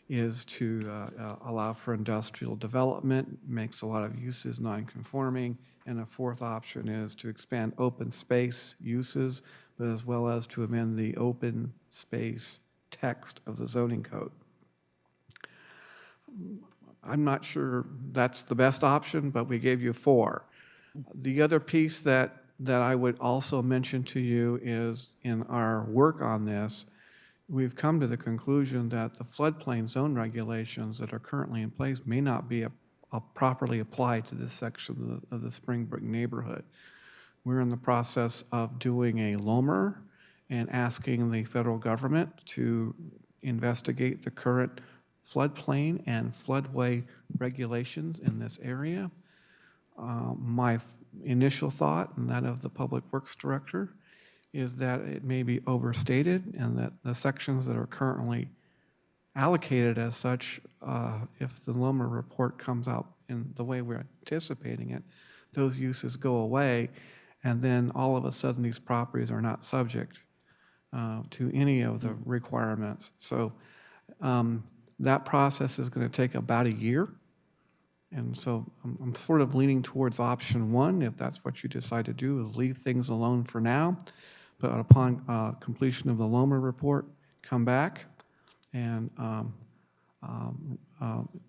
O: is to allow for industrial development, makes a lot of uses non-conforming. And a fourth option is to expand open space uses, but as well as to amend the open space text of the zoning code. I'm not sure that's the best option, but we gave you 4. The other piece that I would also mention to you is in our work on this, we've come to the conclusion that the floodplain zone regulations that are currently in place may not be properly applied to this section of the Springbrook neighborhood. We're in the process of doing a LOMR and asking the federal government to investigate the current floodplain and floodway regulations in this area. My initial thought, and that of the Public Works Director, is that it may be overstated and that the sections that are currently allocated as such, if the LOMR report comes out in the way we're anticipating it, those uses go away, and then all of a sudden these properties are not subject to any of the requirements. So that process is going to take about a year. And so I'm sort of leaning towards option 1, if that's what you decide to do, is leave things alone for now. But upon completion of the LOMR report, come back and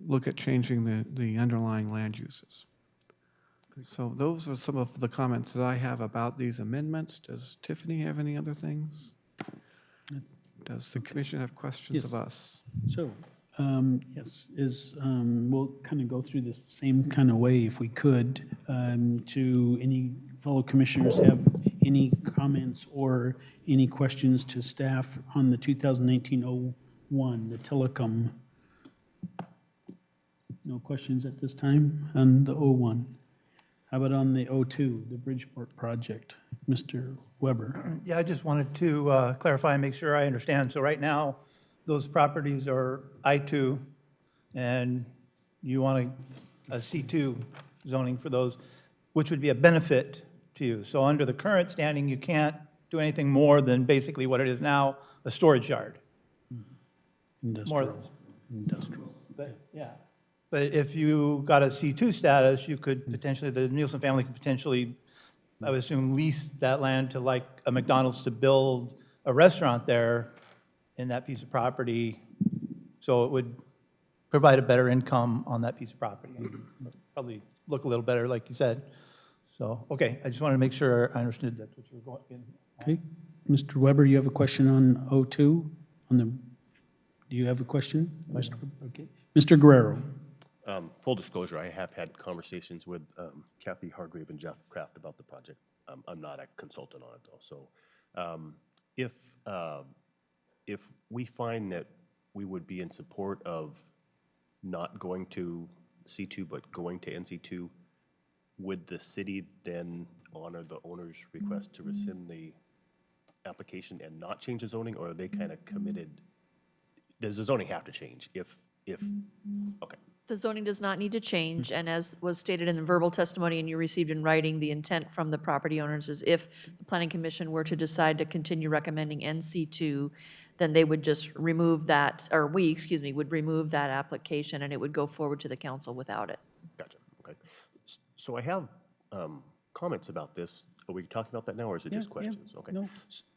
O: look at changing the underlying land uses. So those are some of the comments that I have about these amendments. Does Tiffany have any other things? Does the commission have questions of us?
C: So, yes, we'll kind of go through this the same kind of way if we could. To any fellow commissioners have any comments or any questions to staff on the 2019-01, the telecom? No questions at this time on the 01. How about on the 02, the Bridgeport project? Mr. Weber.
P: Yeah, I just wanted to clarify and make sure I understand. So right now, those properties are I-2, and you want a C2 zoning for those, which would be a benefit to you. So under the current standing, you can't do anything more than basically what it is now, a storage yard.
C: Industrial. Industrial.
P: But, yeah. But if you got a C2 status, you could potentially, the Nielsen family could potentially, I would assume, lease that land to like a McDonald's to build a restaurant there in that piece of property. So it would provide a better income on that piece of property. And probably look a little better, like you said. So, okay, I just wanted to make sure I understood that's what you were going in.
C: Okay. Mr. Weber, you have a question on 02? Do you have a question? Okay. Mr. Guerrero.
I: Full disclosure, I have had conversations with Kathy Hargrave and Jeff Kraft about the project. I'm not a consultant on it, though. So if we find that we would be in support of not going to C2 but going to NC2, would the city then honor the owner's request to rescind the application and not change the zoning, or are they kind of committed? Does the zoning have to change if, okay.
E: The zoning does not need to change, and as was stated in the verbal testimony and you received in writing, the intent from the property owners is if the Planning Commission were to decide to continue recommending NC2, then they would just remove that, or we, would remove that application, and it would go forward to the council without it.
I: Gotcha, okay. So I have comments about this. Are we talking about that now, or is it just questions?
C: Yeah,
I: okay.
C: no.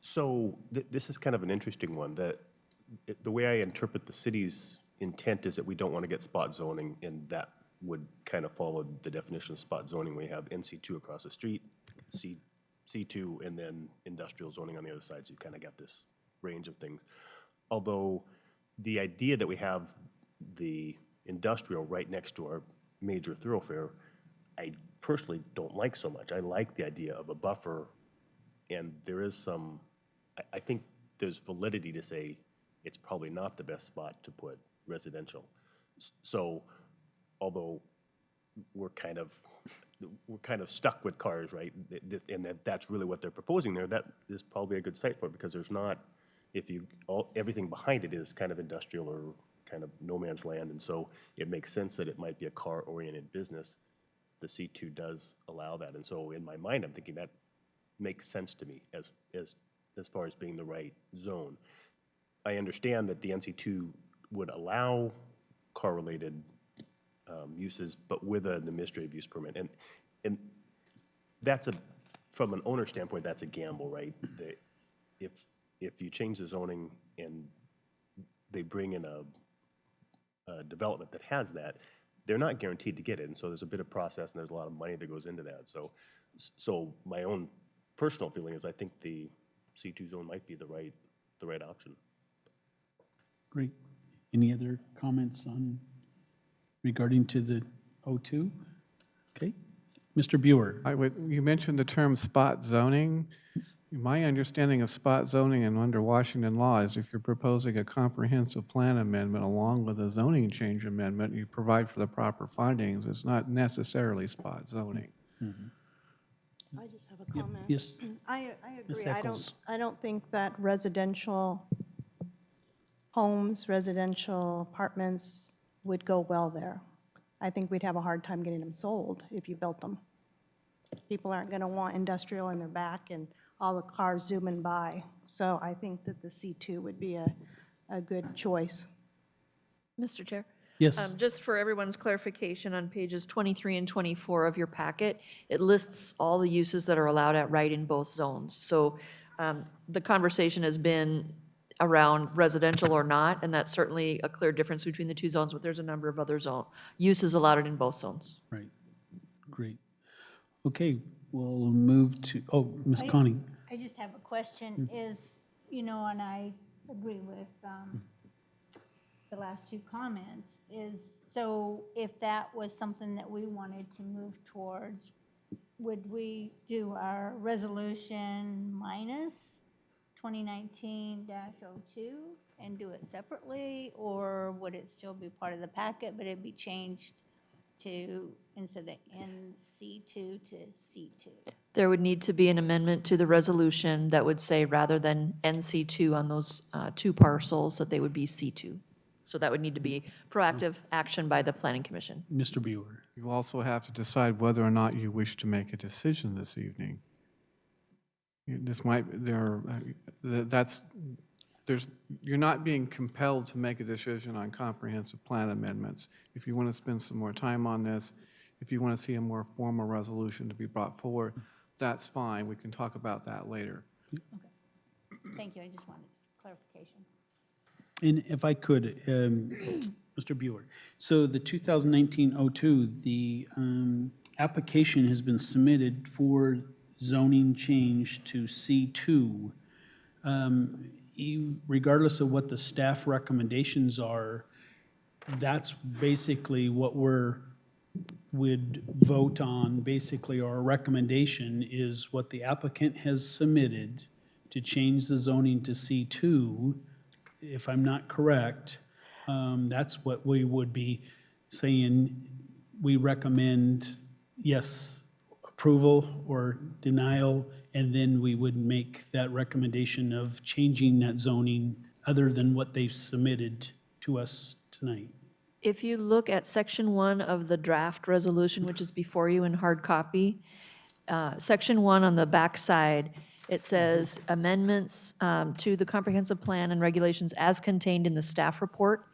I: So this is kind of an interesting one. The way I interpret the city's intent is that we don't want to get spot zoning, and that would kind of follow the definition of spot zoning. We have NC2 across the street, C2, and then industrial zoning on the other side, so you kind of got this range of things. Although the idea that we have the industrial right next to our major thoroughfare, I personally don't like so much. I like the idea of a buffer, and there is some, I think there's validity to say it's probably not the best spot to put residential. So although we're kind of stuck with cars, right? And that's really what they're proposing there. That is probably a good site for it because there's not, everything behind it is kind of industrial or kind of no man's land. And so it makes sense that it might be a car-oriented business. The C2 does allow that. And so in my mind, I'm thinking that makes sense to me as far as being the right zone. I understand that the NC2 would allow car-related uses, but with an administrative use permit. And that's from an owner standpoint, that's a gamble, right? If you change the zoning and they bring in a development that has that, they're not guaranteed to get it. And so there's a bit of process and there's a lot of money that goes into that. So my own personal feeling is I think the C2 zone might be the right option.
C: Great. Any other comments regarding to the O2? Okay. Mr. Buer.
O: You mentioned the term spot zoning. My understanding of spot zoning and under Washington law is if you're proposing a comprehensive plan amendment along with a zoning change amendment, you provide for the proper findings. It's not necessarily spot zoning.
Q: I just have a comment.
C: Yes.
Q: I
C: Ms.
Q: agree.
C: Eccles.
Q: I don't think that residential homes, residential apartments would go well there. I think we'd have a hard time getting them sold if you built them. People aren't going to want industrial in their back and all the cars zooming by. So I think that the C2 would be a good choice.
E: Mr. Chair?
C: Yes.
E: Just for everyone's clarification, on pages 23 and 24 of your packet, it lists all the uses that are allowed at right in both zones. So the conversation has been around residential or not, and that's certainly a clear difference between the two zones, but there's a number of other uses allowed in both zones.
C: Right. Great. Okay, we'll move to, Ms. Connie.
B: I just have a question is, and I agree with the last two comments, so if that was something that we wanted to move towards, would we do our resolution minus 2019-02 and do it separately, or would it still be part of the packet, but it'd be changed to, instead of NC2 to C2?
E: There would need to be an amendment to the resolution that would say rather than NC2 on those two parcels, that they would be C2. So that would need to be proactive action by the Planning Commission.
C: Mr. Buer.
O: You also have to decide whether or not you wish to make a decision this evening. You're not being compelled to make a decision on comprehensive plan amendments. If you want to spend some more time on this, if you want to see a more formal resolution to be brought forward, that's fine. We can talk about that later.
B: Okay. Thank you. I just wanted clarification.
C: And if I could, Mr. Buer, so the 2019-02, the application has been submitted for zoning change to C2. Regardless of what the staff recommendations are, that's basically what would vote on. Basically, our recommendation is what the applicant has submitted to change the zoning to C2. If I'm not correct, that's what we would be saying. We recommend, yes, approval or denial, and then we would make that recommendation of changing that zoning other than what they've submitted to us tonight.
E: If you look at section 1 of the draft resolution, which is before you in hard copy, section 1 on the back side, it says amendments to the comprehensive plan and regulations as contained in the staff report.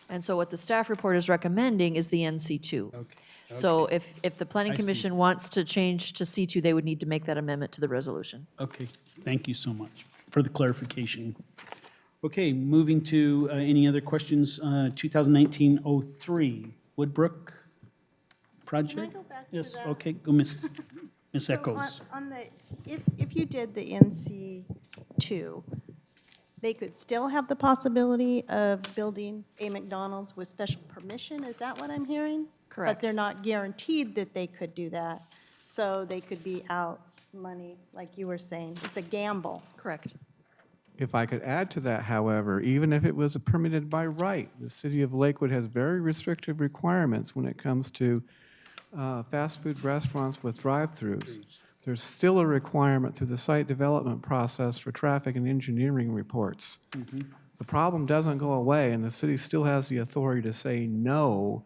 E: And so what the staff report is recommending is the NC2.
C: Okay.
E: So if the Planning
C: I see.
E: Commission wants to change to C2, they would need to make that amendment to the resolution.
C: Okay, thank you so much for the clarification. Okay, moving to any other questions? 2019-03, Woodbrook project?
Q: Can I go back to
C: Yes,
Q: that?
C: okay, go Ms.
Q: So
C: Eccles.
Q: on the, if you did the NC2, they could still have the possibility of building a McDonald's with special permission? Is that what I'm hearing?
E: Correct.
Q: But they're not guaranteed that they could do that. So they could be out money, like you were saying. It's a gamble.
E: Correct.
O: If I could add to that, however, even if it was permitted by right, the city of Lakewood has very restrictive requirements when it comes to fast food restaurants with drive-throughs. There's still a requirement through the site development process for traffic and engineering reports. The problem doesn't go away, and the city still has the authority to say no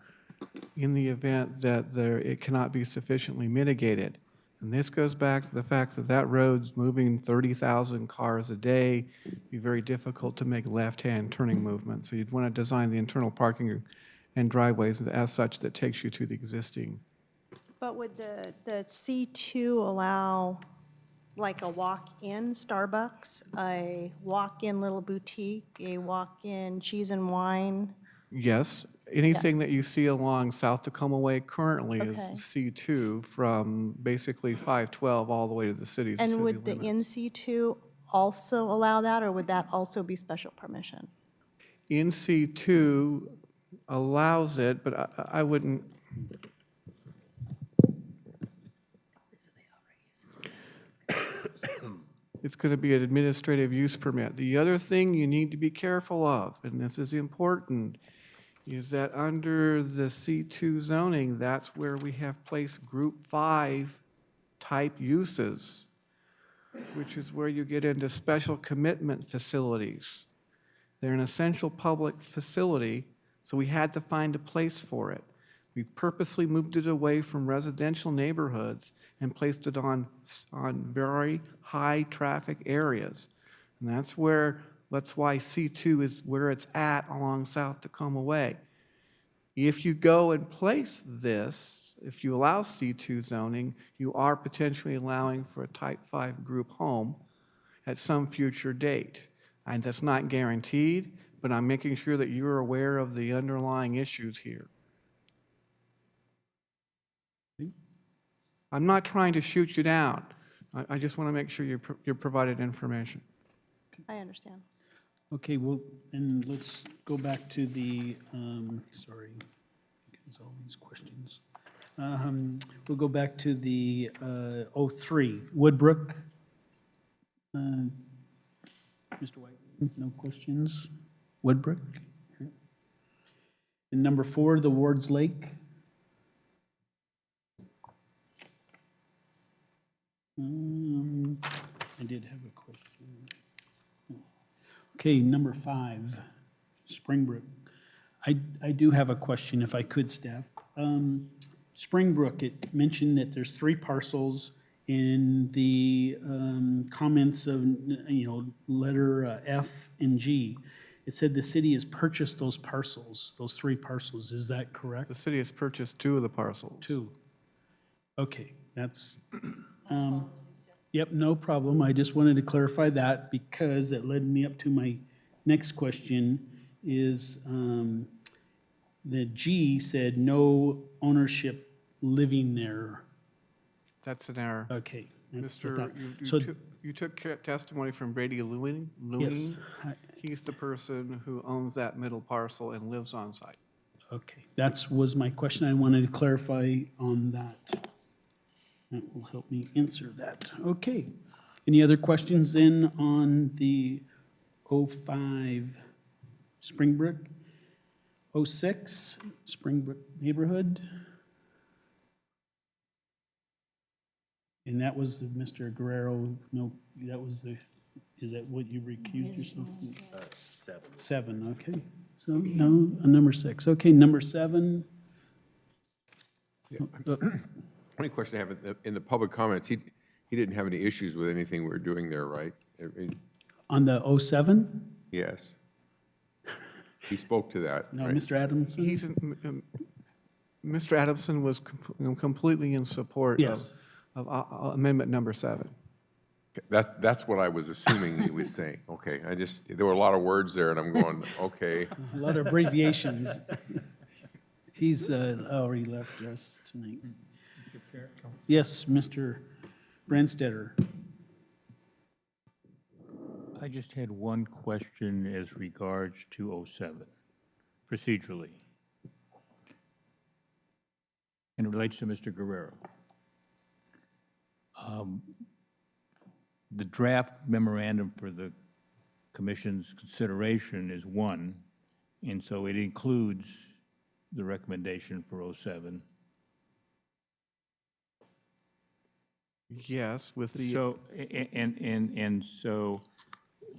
O: in the event that it cannot be sufficiently mitigated. And this goes back to the fact that that road's moving 30,000 cars a day. It'd be very difficult to make left-hand turning movements. So you'd want to design the internal parking and driveways as such that takes you to the existing.
Q: But would the C2 allow like a walk-in Starbucks, a walk-in little boutique, a walk-in cheese and wine?
O: Yes, anything
Q: Yes.
O: that you see along South Tacoma Way currently is
Q: Okay.
O: C2 from basically 512 all the way to the city's city
Q: And would the
O: limits.
Q: NC2 also allow that, or would that also be special permission?
O: In C2 allows it, but I wouldn't. It's going to be an administrative use permit. The other thing you need to be careful of, and this is important, is that under the C2 zoning, that's where we have placed Group 5 type uses, which is where you get into special commitment facilities. They're an essential public facility, so we had to find a place for it. We purposely moved it away from residential neighborhoods and placed it on very high traffic areas. And that's why C2 is where it's at along South Tacoma Way. If you go and place this, if you allow C2 zoning, you are potentially allowing for a type 5 group home at some future date. And that's not guaranteed, but I'm making sure that you're aware of the underlying issues here. I'm not trying to shoot you down. I just want to make sure you're provided information.
Q: I understand.
C: Okay, well, and let's go back to the, sorry, because all these questions. We'll go back to the 03, Woodbrook. Mr. White, no questions? Woodbrook? And number 4, the Wards Lake. I did have a question. Okay, number 5, Springbrook. I do have a question, if I could, staff. Springbrook, it mentioned that there's 3 parcels in the comments of, letter F and G. It said the city has purchased those parcels, those 3 parcels. Is that correct?
O: The city has purchased 2 of the parcels.
C: 2. Okay, that's, yep, no problem. I just wanted to clarify that because it led me up to my next question is the G said no ownership living there.
O: That's an error.
C: Okay. that's
O: Mr.,
C: without-
O: you
C: So,
O: took testimony from Brady Lewin.
C: yes,
O: He's the person who owns that middle parcel and lives on site.
C: okay, that was my question. I wanted to clarify on that. That will help me answer that. Okay. Any other questions then on the 05 Springbrook? 06 Springbrook neighborhood? And that was the Mr. Guerrero, no, that was the, is that what you recused yourself from?
I: 7.
C: 7, okay. So, no, number 6. Okay, number 7.
A: Only question I have, in the public comments, he didn't have any issues with anything we were doing there, right?
C: On the 07?
A: Yes. He spoke to that,
C: No,
A: right?
C: Mr. Adamson?
O: Mr. Adamson was completely in support
C: Yes.
O: of amendment number 7.
A: That's what I was assuming he was saying. Okay, there were a lot of words there, and I'm going, okay.
C: A lot of abbreviations. He's already left us tonight. Yes, Mr. Brandstetter.
H: I just had one question as regards to 07, procedurally. And it relates to Mr. Guerrero. The draft memorandum for the commission's consideration is 1, and so it includes the recommendation for 07.
O: Yes, with the.
H: So, and so,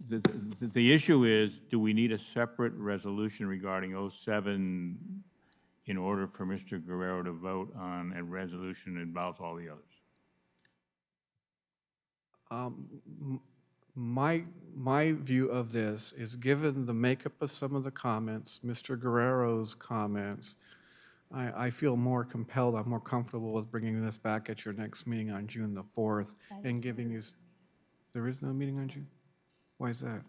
H: the issue is, do we need a separate resolution regarding 07 in order for Mr. Guerrero to vote on a resolution that involves all the others?
O: My view of this is, given the makeup of some of the comments, Mr. Guerrero's comments, I feel more compelled, I'm more comfortable with bringing this back at your next meeting on June the 4th and giving you, there is no meeting on June? Why is that?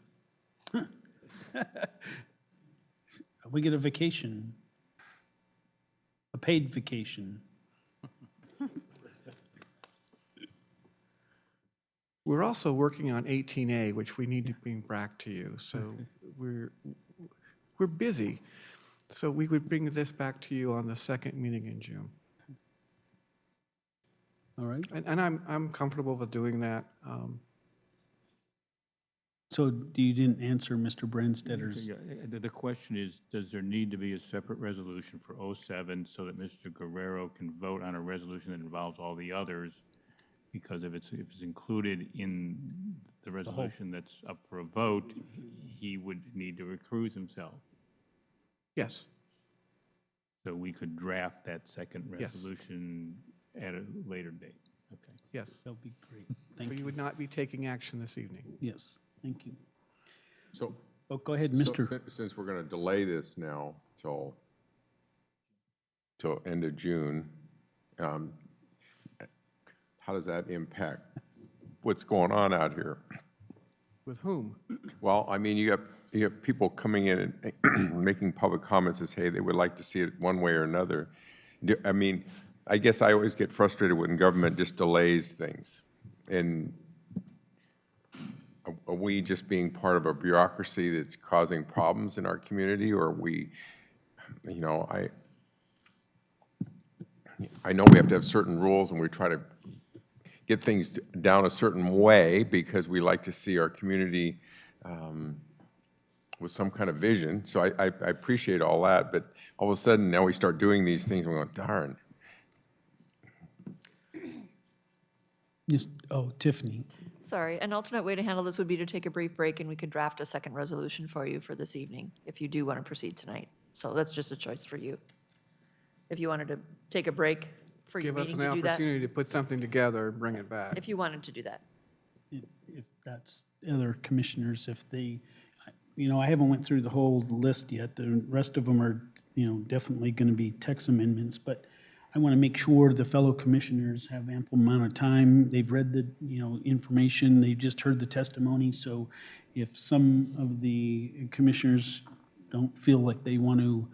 C: We get a vacation, a paid vacation.
O: We're also working on 18A, which we need to bring back to you. So we're busy. So we would bring this back to you on the second meeting in June.
C: All right.
O: And I'm comfortable with doing that.
C: So you didn't answer Mr. Brandstedter's?
H: Yeah, the question is, does there need to be a separate resolution for 07 so that Mr. Guerrero can vote on a resolution that involves all the others? Because if it's included in the resolution that's up for a vote, he would need to recuse himself.
O: Yes.
H: So we could draft that second
O: Yes.
H: resolution at a later date. Okay.
O: Yes.
C: That'll be great.
O: So
C: Thank
O: you
C: you.
O: would not be taking action this evening.
C: Yes, thank you.
A: So,
C: Oh, go ahead,
A: so
C: Mr.
A: since we're going to delay this now till end of June, how does that impact what's going on out here?
O: With whom?
A: Well, I mean, you have people coming in and making public comments as, hey, they would like to see it one way or another. I mean, I guess I always get frustrated when government just delays things. And are we just being part of a bureaucracy that's causing problems in our community, or are we, you know, I know we have to have certain rules and we try to get things down a certain way because we like to see our community with some kind of vision. So I appreciate all that, but all of a sudden now we start doing these things and we're going, darn.
C: Yes, oh, Tiffany.
E: Sorry, an alternate way to handle this would be to take a brief break and we could draft a second resolution for you for this evening, if you do want to proceed tonight. So that's just a choice for you. If you wanted to take a break for your
O: Give us
E: meeting
O: an
E: to do that,
O: opportunity to put something together and bring it back.
E: if you wanted to do that.
C: If that's other commissioners, if they, you know, I haven't went through the whole list yet. The rest of them are, you know, definitely going to be text amendments, but I want to make sure the fellow commissioners have ample amount of time. They've read the, you know, information, they've just heard the testimony, so if some of the commissioners don't feel like they want to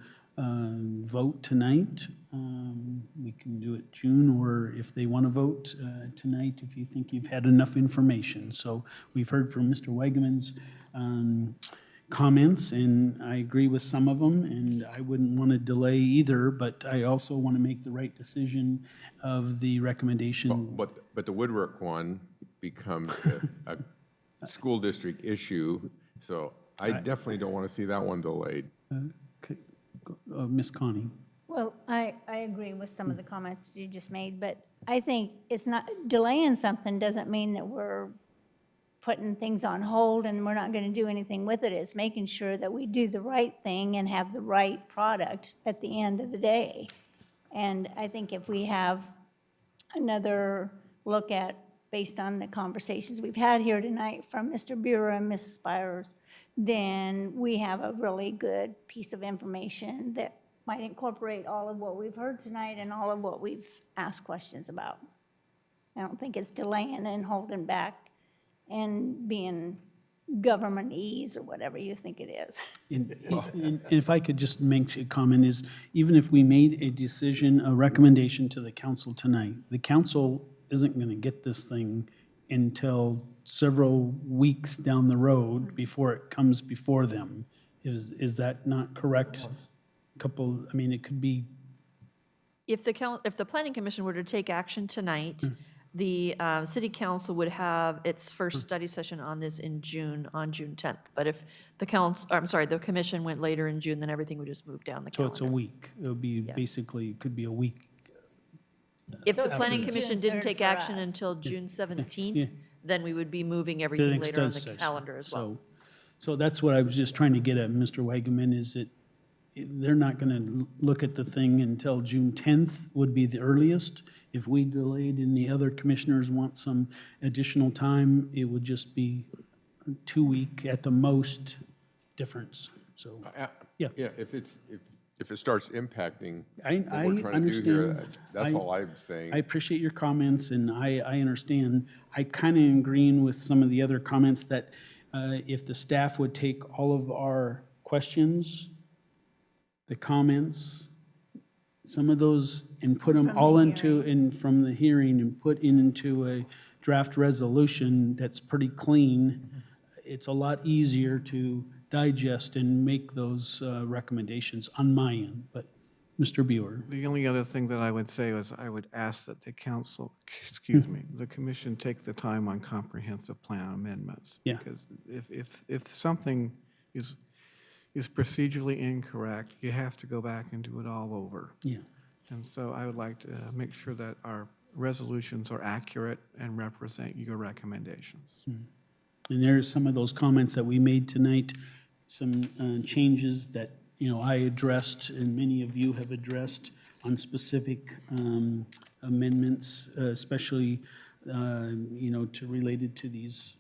C: vote tonight, we can do it June, or if they want to vote tonight, if you think you've had enough information. So we've heard from Mr. Wegman's comments, and I agree with some of them, and I wouldn't want to delay either, but I also want to make the right decision of the recommendation.
A: But the Woodruff one becomes a school district issue, so I definitely don't want to see that one delayed.
C: Ms. Connie.
B: Well, I agree with some of the comments you just made, but I think it's not, delaying something doesn't mean that we're putting things on hold and we're not going to do anything with it. It's making sure that we do the right thing and have the right product at the end of the day. And I think if we have another look at, based on the conversations we've had here tonight from Mr. Bureau and Ms. Spires, then we have a really good piece of information that might incorporate all of what we've heard tonight and all of what we've asked questions about. I don't think it's delaying and holding back and being government ease or whatever you think it is.
C: And if I could just make a comment is, even if we made a decision, a recommendation to the council tonight, the council isn't going to get this thing until several weeks down the road before it comes before them. Is that not correct? Couple, I mean, it could be.
E: If the planning commission were to take action tonight, The city council would have its first study session on this in June, on June 10th. But if the council, I'm sorry, the commission went later in June, then everything would just move down the
C: So
E: calendar.
C: it's a week. It'll be basically, it could be a week.
E: If the
B: So it could
E: planning
B: be
E: commission
B: June
E: didn't
B: 3rd
E: take
B: for
E: action
B: us.
E: until June
C: Yeah.
E: 17th, then we would be moving
C: The
E: everything
C: next
E: later on
C: study
E: the
C: session.
E: calendar as well.
C: So that's what I was just trying to get at, Mr. Wagaman, is that they're not going to look at the thing until June 10th would be the earliest. If we delayed and the other commissioners want some additional time, it would just be 2 week at the most difference, so. Yeah.
A: Yeah, if it starts impacting
C: I
A: what we're trying to do here,
C: understand.
A: that's all I'm saying.
C: I appreciate your comments, and I understand. I kind of agreeing with some of the other comments that if the staff would take all of our questions, the comments, some of those, and put them all into, and from the hearing, and put into a draft resolution that's pretty clean, it's a lot easier to digest and make those recommendations on my end. But Mr. Buer.
O: The only other thing that I would say is I would ask that the council, excuse me, the commission take the time on comprehensive plan amendments.
C: Yeah.
O: Because if something is procedurally incorrect, you have to go back and do it all over.
C: Yeah.
O: And so I would like to make sure that our resolutions are accurate and represent your recommendations.
C: And there's some of those comments that we made tonight, some changes that, I addressed and many of you have addressed on specific amendments, especially, to related to these.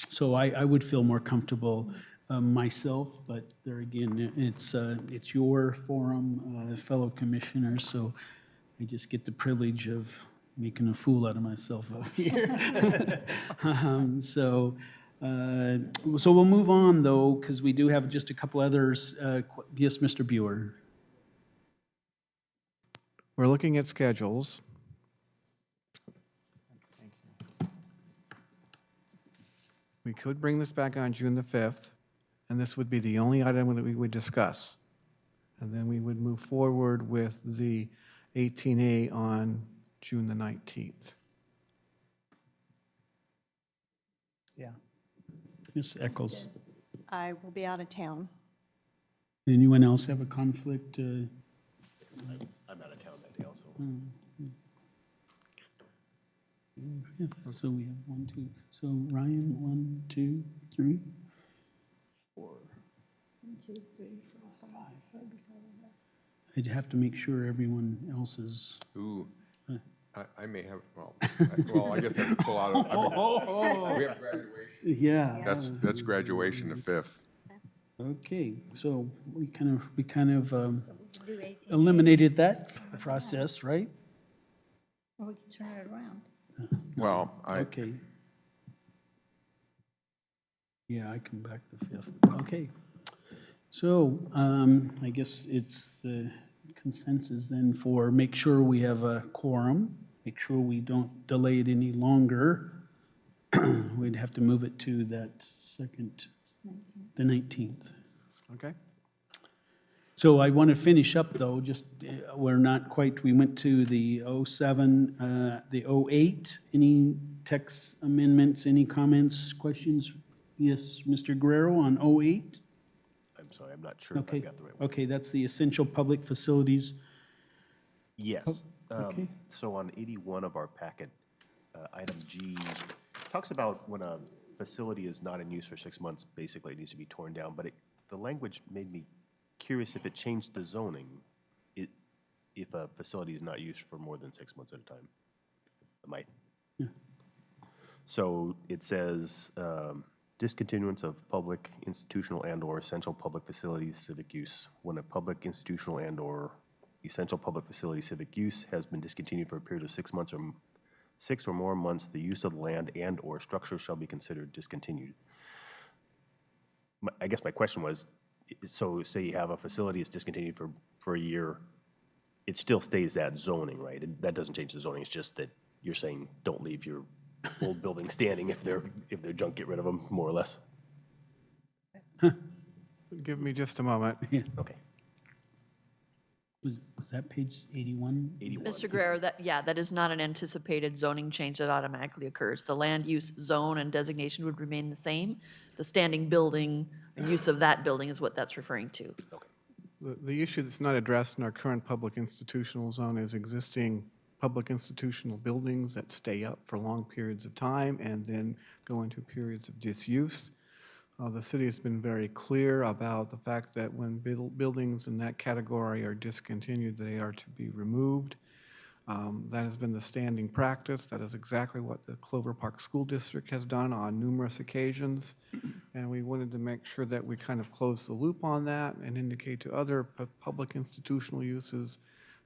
C: So I would feel more comfortable myself, but there again, it's your forum, fellow commissioners, so I just get the privilege of making a fool out of myself up here. So we'll move on, though, because we do have just a couple others. Yes, Mr. Buer.
O: We're looking at schedules. We could bring this back on June the 5th, and this would be the only item that we would discuss. And then we would move forward with the 18A on June the 19th.
C: Yeah. Ms. Eccles.
Q: I will be out of town.
C: Anyone else have a conflict?
I: I'm out of town that day also.
C: So we have 1, 2. So Ryan, 1, 2, 3, 4. 1, 2, 3, 4, 5. I'd have to make sure everyone else is.
A: Ooh, I may have, I guess I have to pull out of, we have graduation.
C: Yeah.
A: That's graduation the 5th.
C: Okay, so we kind of eliminated that process, right?
B: Or we can turn it around.
A: Well,
C: Okay. Yeah, I come back the 5th. Okay. So I guess it's the consensus then for make sure we have a quorum, make sure we don't delay it any longer. We'd have to move it to that the 19th.
O: Okay?
C: So I want to finish up, though, just, we're not quite, we went to the 07, the 08. Any text amendments, any comments, questions? Yes, Mr. Guerrero on 08?
I: I'm sorry, I'm not sure if I got the right one.
C: Okay, that's the essential public facilities.
I: Yes.
C: okay.
I: So on 81 of our packet, item G talks about when a facility is not in use for 6 months, basically it needs to be torn down, but the language made me curious if it changed the zoning, if a facility is not used for more than 6 months at a time. It might.
C: Yeah.
I: So it says, discontinuance of public, institutional, and/or essential public facilities civic use. When a public, institutional, and/or essential public facility civic use has been discontinued for a period of 6 months or 6 or more months, the use of the land and/or structure shall be considered discontinued. I guess my question was, so say you have a facility that's discontinued for a year, it still stays that zoning, right? That doesn't change the zoning, it's just that you're saying don't leave your old building standing if they're junk, get rid of them, more or less?
O: Give me just a moment.
I: Okay.
C: Was that page 81?
I: 81.
E: Mr. Guerrero, that is not an anticipated zoning change that automatically occurs. The land use zone and designation would remain the same. The standing building, use of that building is what that's referring to.
O: The issue that's not addressed in our current public institutional zone is existing public institutional buildings that stay up for long periods of time and then go into periods of disuse. The city has been very clear about the fact that when buildings in that category are discontinued, they are to be removed. That has been the standing practice. That is exactly what the Clover Park School District has done on numerous occasions. And we wanted to make sure that we kind of close the loop on that and indicate to other public institutional uses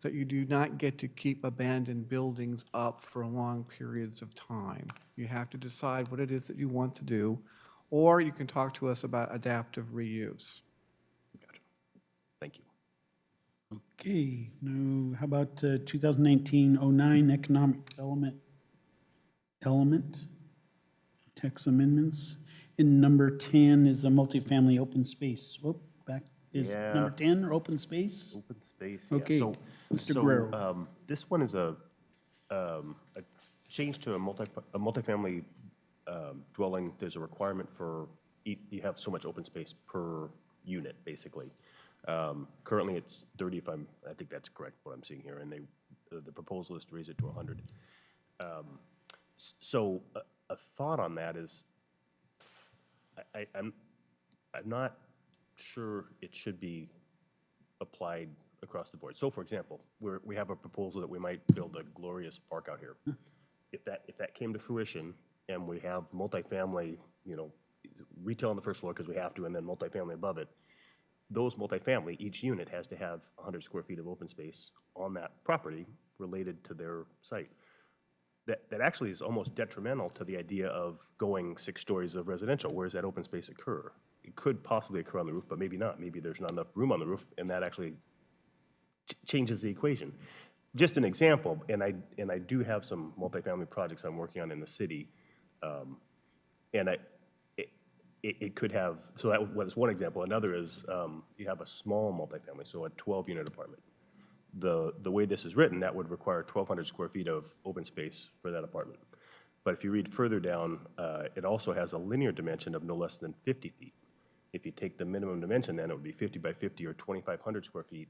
O: that you do not get to keep abandoned buildings up for long periods of time. You have to decide what it is that you want to do, or you can talk to us about adaptive reuse.
I: Gotcha. Thank you.
C: Okay, now, how about 2019-09 economic development element, text amendments? And number 10 is a multifamily open space. Whoop, back, is
I: Yeah.
C: number 10 or open space?
I: Open space, yeah.
C: Okay,
I: So-
C: Mr.
I: so,
C: Guerrero.
I: This one is a change to a multifamily dwelling. There's a requirement for, you have so much open space per unit, basically. Currently, it's 30, I think that's correct, what I'm seeing here, and the proposal is to raise it to 100. So a thought on that is, I'm not sure it should be applied across the board. So for example, we have a proposal that we might build a glorious park out here. If that came to fruition and we have multifamily, retail on the first floor because we have to, and then multifamily above it, those multifamily, each unit has to have 100 square feet of open space on that property related to their site. That actually is almost detrimental to the idea of going 6 stories of residential. Where does that open space occur? It could possibly occur on the roof, but maybe not. Maybe there's not enough room on the roof, and that actually changes the equation. Just an example, and I do have some multifamily projects I'm working on in the city, and it could have, so that was one example. Another is you have a small multifamily, so a 12-unit apartment. The way this is written, that would require 1,200 square feet of open space for that apartment. But if you read further down, it also has a linear dimension of no less than 50 feet. If you take the minimum dimension, then it would be 50 by 50 or 2,500 square feet.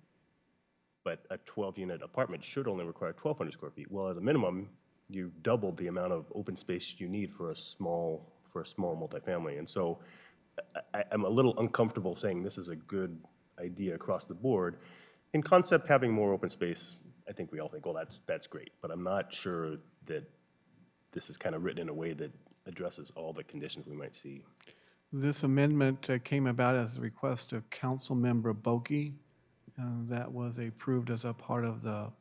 I: But a 12-unit apartment should only require 1,200 square feet. Well, at a minimum, you've doubled the amount of open space you need for a small multifamily. And so I'm a little uncomfortable saying this is a good idea across the board. In concept, having more open space, I think we all think, well, that's great. But I'm not sure that this is kind of written in a way that addresses all the conditions we might see.
O: This amendment came about as a request of Councilmember Boki. That was approved as a part of the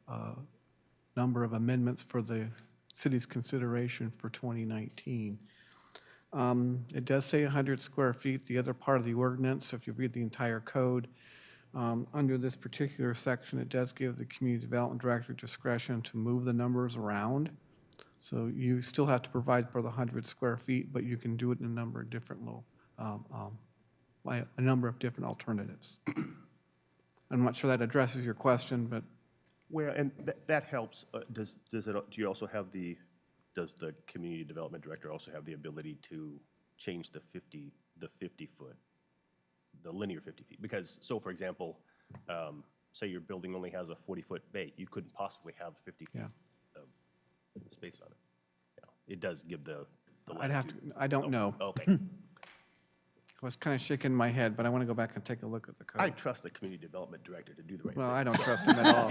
O: number of amendments for the city's consideration for 2019. It does say 100 square feet. The other part of the ordinance, if you read the entire code, under this particular section, it does give the community development director discretion to move the numbers around. So you still have to provide for the 100 square feet, but you can do it in a number of different alternatives. I'm not sure that addresses your question, but.
I: Well, and that helps. Does the community development director also have the ability to change the 50 foot, the linear 50 feet? Because, so for example, say your building only has a 40-foot bay, you couldn't possibly have 50 feet of space on it. Yeah. It does give the
O: I don't know.
I: Okay.
O: I was kind of shaking my head, but I want to go back and take a look at the code.
I: I trust the community development director to do the right thing.
O: Well, I don't trust him at all.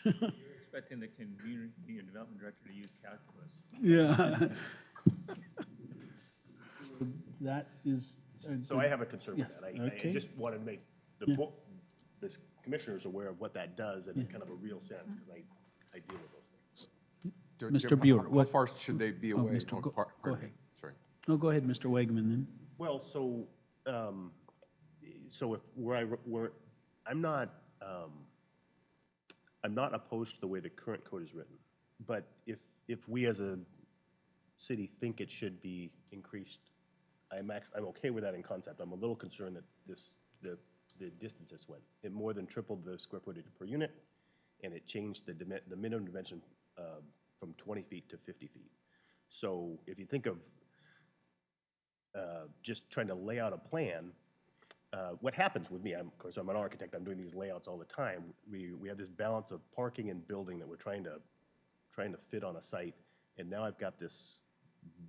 H: You're expecting the community development director to use calculus.
C: Yeah. That is.
I: So I have a concern with
C: Yes,
I: that. I
C: okay.
I: just want to make the commissioners aware of what that does in kind of a real sense, because I deal with those things.
C: Mr. Buer,
A: How
C: what-
A: far should they be away?
C: Mr. Go
A: Pardon me.
C: ahead.
A: Sorry.
C: No, go ahead, Mr. Wegman, then.
I: Well, so if I'm not opposed to the way the current code is written, but if we as a city think it should be increased, I'm okay with that in concept. I'm a little concerned that the the distance this went. It more than tripled the square footage per unit, and it changed the minimum dimension from 20 feet to 50 feet. So if you think of just trying to lay out a plan, what happens with me, of course, I'm an architect, I'm doing these layouts all the time. We have this balance of parking and building that we're trying to fit on a site, and now I've got this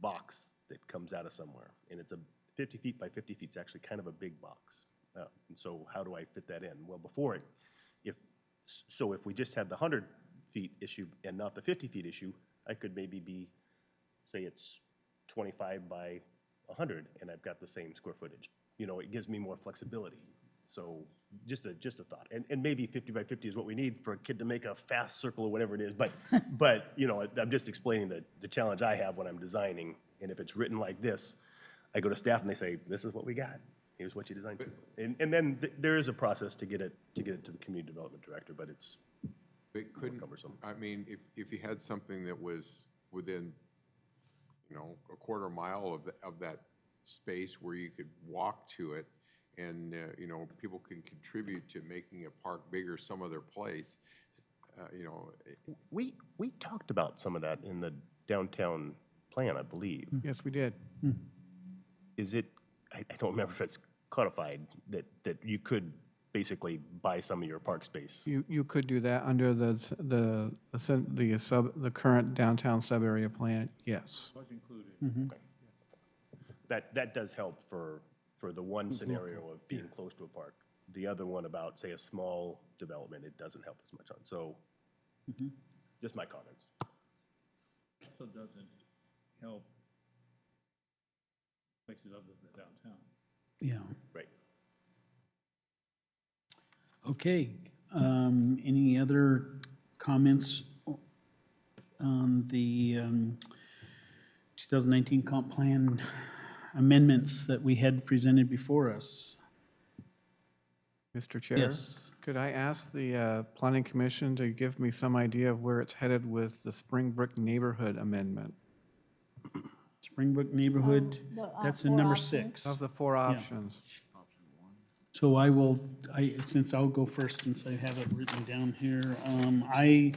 I: box that comes out of somewhere, and it's a 50 feet by 50 feet. It's actually kind of a big box. And so how do I fit that in? Well, if we just had the 100 feet issue and not the 50 feet issue, I could maybe say it's 25 by 100, and I've got the same square footage. You know, it gives me more flexibility. So just a thought. And maybe 50 by 50 is what we need for a kid to make a fast circle or whatever it is. But you know, I'm just explaining the challenge I have when I'm designing. And if it's written like this, I go to staff and they say, this is what we got. Here's what you designed. And then there is a process to get it to the community development director, but it's cumbersome.
A: I mean, if you had something that was within, you know, a quarter mile of that space where you could walk to it, and you know, people can contribute to making a park bigger some other place, you know.
I: We talked about some of that in the downtown plan, I believe.
O: Yes, we did.
I: Is it, I don't remember if it's codified, that you could basically buy some of your park space?
O: You could do that under the current downtown sub-area plan, yes.
H: Was included.
I: Okay. That does help for the one scenario of being close to a park. The other one about, say, a small development, it doesn't help as much on. So just my comments.
H: Also doesn't help places other than downtown.
C: Yeah.
I: Right.
C: Okay. Any other comments on the 2019 comp plan amendments that we had presented before us?
O: Mr. Chair?
C: Yes.
O: Could I ask the Planning Commission to give me some idea of where it's headed with the Springbrook neighborhood amendment?
C: Springbrook neighborhood, that's in number 6.
O: Of the 4 options.
C: So since I'll go first, since I have it written down here, I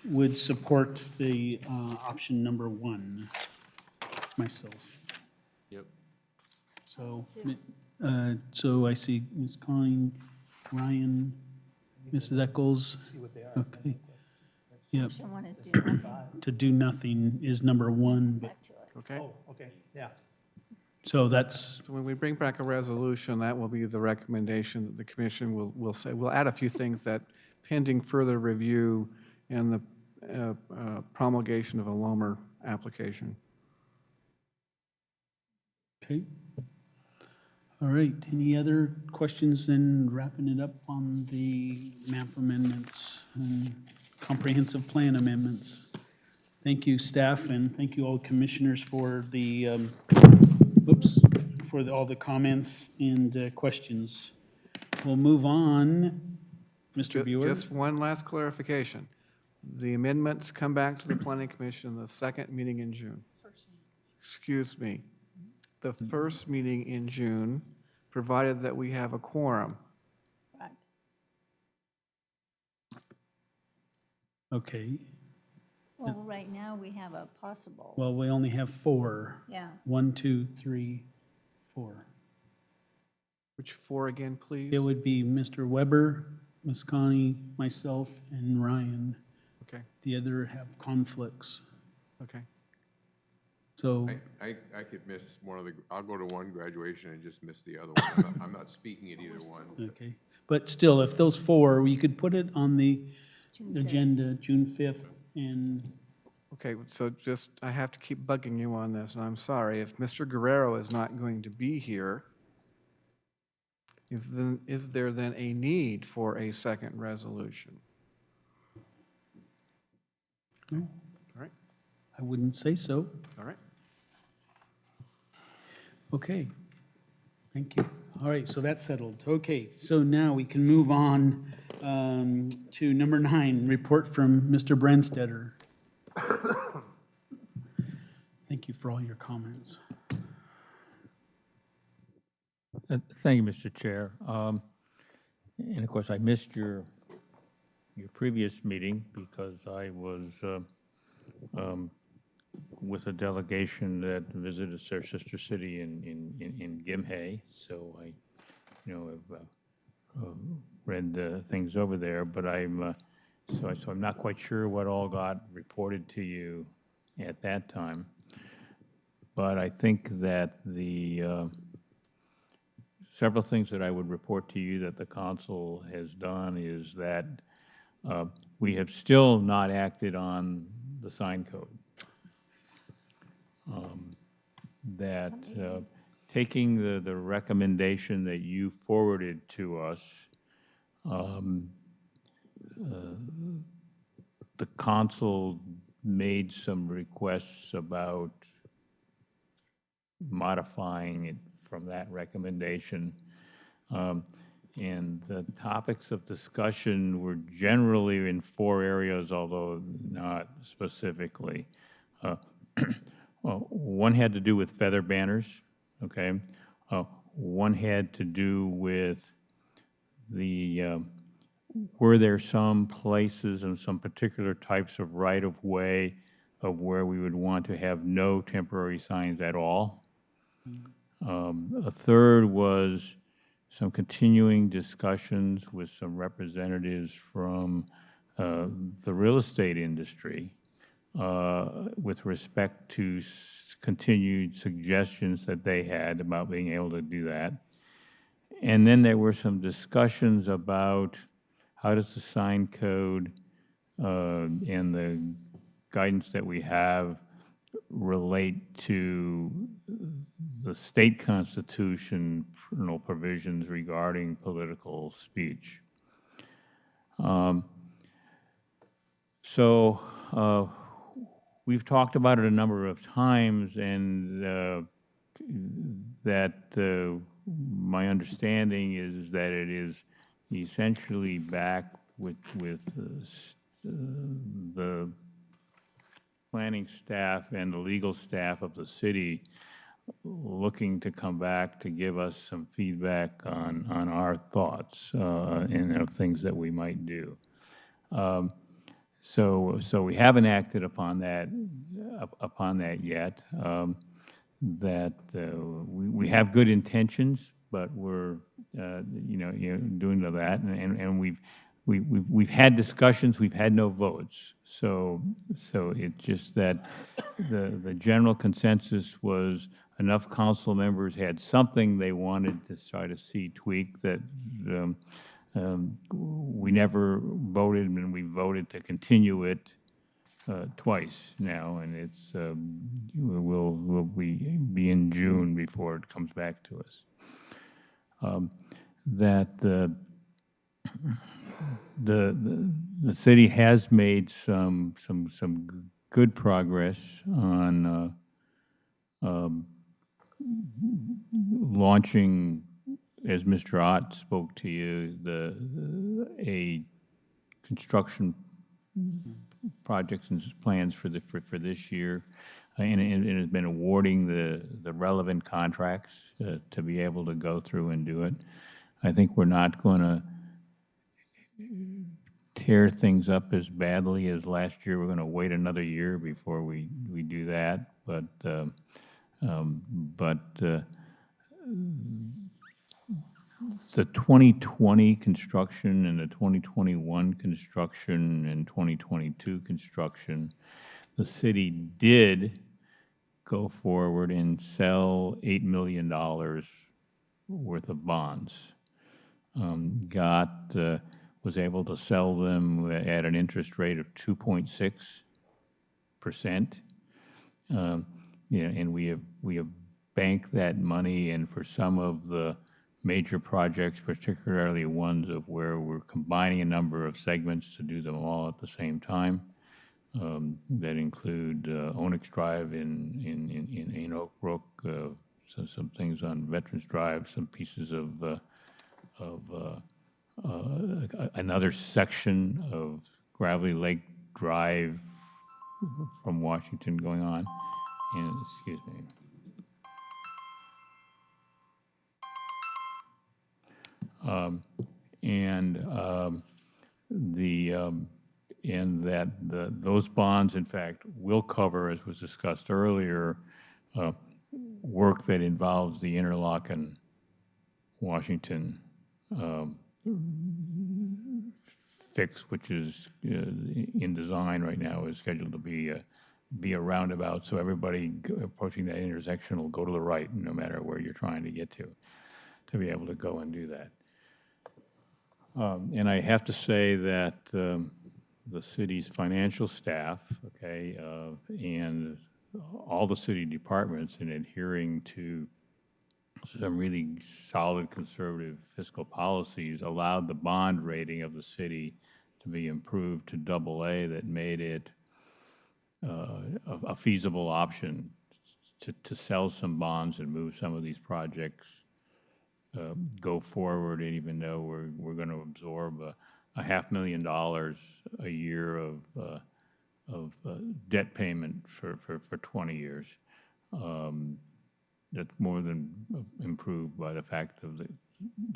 C: would support the option number 1 myself.
H: Yep.
C: So I see Ms. Conning, Ryan, Mrs. Eccles.
P: See what they are.
C: Okay. Yep.
B: Option 1 is do nothing.
C: To do nothing is number 1.
B: Back to it.
O: Okay?
P: Oh, okay, yeah.
C: So that's,
O: So when we bring back a resolution, that will be the recommendation that the commission will say. We'll add a few things that pending further review and the promulgation of a LOMR application.
C: okay. All right, any other questions then wrapping it up on the map amendments and comprehensive plan amendments? Thank you, staff, and thank you all commissioners for the, all the comments and questions. We'll move on. Mr. Buer?
O: Just one last clarification. The amendments come back to the Planning Commission the second meeting in June. Excuse me, the first meeting in June, provided that we have a quorum.
B: Right.
C: Okay,
B: Well, right now, we have a possible.
C: well, we only have 4.
B: Yeah.
C: 1, 2, 3, 4.
O: Which 4 again, please?
C: It would be Mr. Weber, Ms. Connie, myself, and Ryan.
O: Okay,
C: The other have conflicts.
O: okay.
C: So,
A: I could miss one of the, I'll go to one graduation and just miss the other one. I'm not speaking at either one.
C: okay. But still, if those 4, you could put it on the agenda, June 5th, and
O: Okay, so just, I have to keep bugging you on this, and I'm sorry. If Mr. Guerrero is not going to be here, is there then a need for a second resolution?
C: no,
O: All right,
C: I wouldn't say so.
O: all right.
C: Okay, thank you. All right, so that's settled. Okay, so now we can move on to number 9, report from Mr. Branstetter. Thank you for all your comments.
R: Thank you, Mr. Chair.
H: And of course, I missed your previous meeting because I was with a delegation that visited their sister city in Gimhae. So I, have read the things over there, but so I'm not quite sure what all got reported to you at that time. But I think that the several things that I would report to you that the council has done is that we have still not acted on the sign code. That taking the recommendation that you forwarded to us, the council made some requests about modifying it from that recommendation. And the topics of discussion were generally in 4 areas, although not specifically. One had to do with feather banners, okay? One had to do with were there some places and some particular types of right-of-way of where we would want to have no temporary signs at all. A third was some continuing discussions with some representatives from the real estate industry with respect to continued suggestions that they had about being able to do that. And then there were some discussions about how does the sign code and the guidance that we have relate to the state constitutional provisions regarding political speech. We've talked about it a number of times, and that my understanding is that it is essentially back with the planning staff and the legal staff of the city looking to come back to give us some feedback on our thoughts and of things that we might do. So we haven't acted upon that yet. We have good intentions, but we're doing that, and we've had discussions, we've had no votes. So it's just that the general consensus was enough council members had something they wanted to try to see tweaked that we never voted, and we voted to continue it twice now, and it's will be in June before it comes back to us. That the city has made some good progress on launching, as Mr. Ott spoke to you, a construction projects and plans for this year, and it has been awarding the relevant contracts to be able to go through and do it. I think we're not going to tear things up as badly as last year. We're going to wait another year before we do that, but the 2020 construction and the 2021 construction and 2022 construction, the city did go forward and sell $8 million worth of bonds. Was able to sell them at an interest rate of 2.6%. And we have banked that money, and for some of the major projects, particularly ones of where we're combining a number of segments to do them all at the same time, that include Onyx Drive in Oak Brook, some things on Veterans Drive, some pieces of another section of Gravelly Lake Drive from Washington going on. And excuse me. and those bonds, in fact, will cover, as was discussed earlier, work that involves the Interlochen, Washington fix, which is in design right now, is scheduled to be a roundabout, so everybody approaching that intersection will go to the right, no matter where you're trying to get to be able to go and do that. And I have to say that the city's financial staff, okay, and all the city departments, in adhering to some really solid conservative fiscal policies, allowed the bond rating of the city to be improved to AA, that made it a feasible option to sell some bonds and move some of these projects, go forward, and even though we're going to absorb a $500,000 a year of debt payment for 20 years. That's more than improved by the fact of the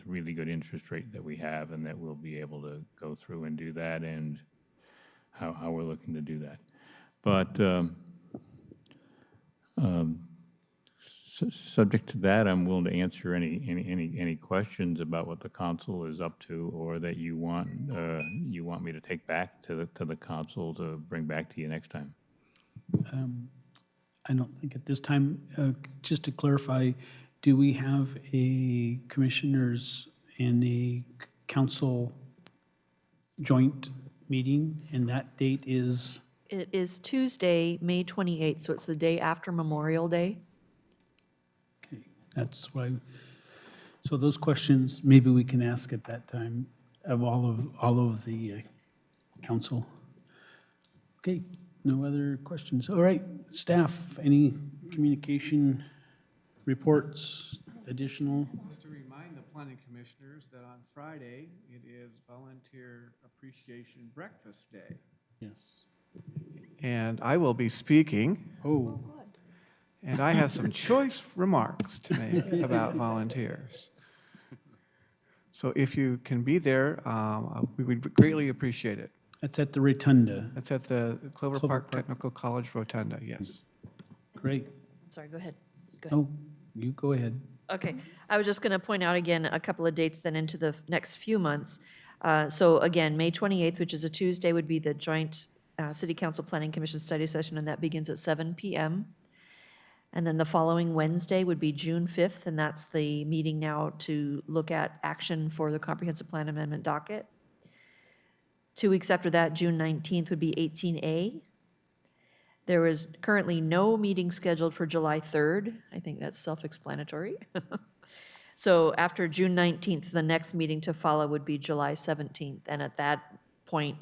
H: really good interest rate that we have, and that we'll be able to go through and do that, and how we're looking to do that. But subject to that, I'm willing to answer any questions about what the council is up to, or that you want me to take back to the council to bring back to you next time.
C: I don't think at this time, just to clarify, do we have a commissioners and a council joint meeting, and that date is?
E: It is Tuesday, May 28th, so it's the day after Memorial Day.
C: Okay, that's why, so those questions, maybe we can ask at that time of all of the council. Okay, no other questions. All right, staff, any communication reports, additional?
O: Just to remind the planning commissioners that on Friday, it is Volunteer Appreciation Breakfast Day.
C: Yes.
O: And I will be speaking.
C: Oh.
O: And I have some choice remarks to make about volunteers. So if you can be there, we would greatly appreciate it.
C: That's at the Rotunda.
O: That's at the Clover Park Technical College Rotunda, yes.
C: Great.
E: Sorry, go ahead. Go ahead.
C: Oh, you go ahead.
E: Okay, I was just going to point out again a couple of dates then into the next few months. So again, May 28th, which is a Tuesday, would be the joint City Council Planning Commission study session, and that begins at 7 p.m. And then the following Wednesday would be June 5th, and that's the meeting now to look at action for the Comprehensive Plan Amendment docket. 2 weeks after that, June 19th, would be 18A. There is currently no meeting scheduled for July 3rd. I think that's self-explanatory. So after June 19th, the next meeting to follow would be July 17th. And at that point,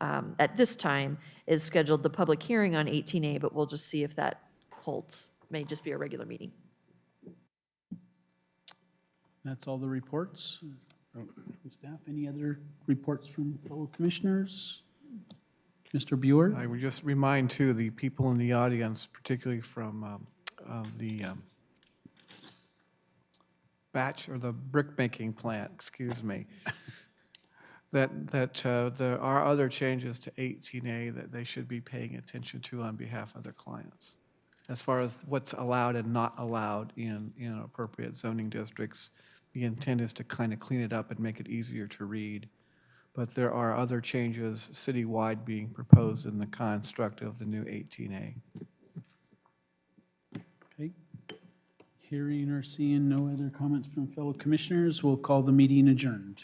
E: at this time, is scheduled the public hearing on 18A, but we'll just see if that holds. May just be a regular meeting.
C: That's all the reports from staff. Any other reports from fellow commissioners? Mr. Buer?
O: I would just remind, too, the people in the audience, particularly from the batch or the brick-making plant, excuse me, that there are other changes to 18A that they should be paying attention to on behalf of their clients. As far as what's allowed and not allowed in appropriate zoning districts, the intent is to kind of clean it up and make it easier to read. But there are other changes citywide being proposed in the construct of the new 18A.
C: Okay. Hearing or seeing no other comments from fellow commissioners, we'll call the meeting adjourned.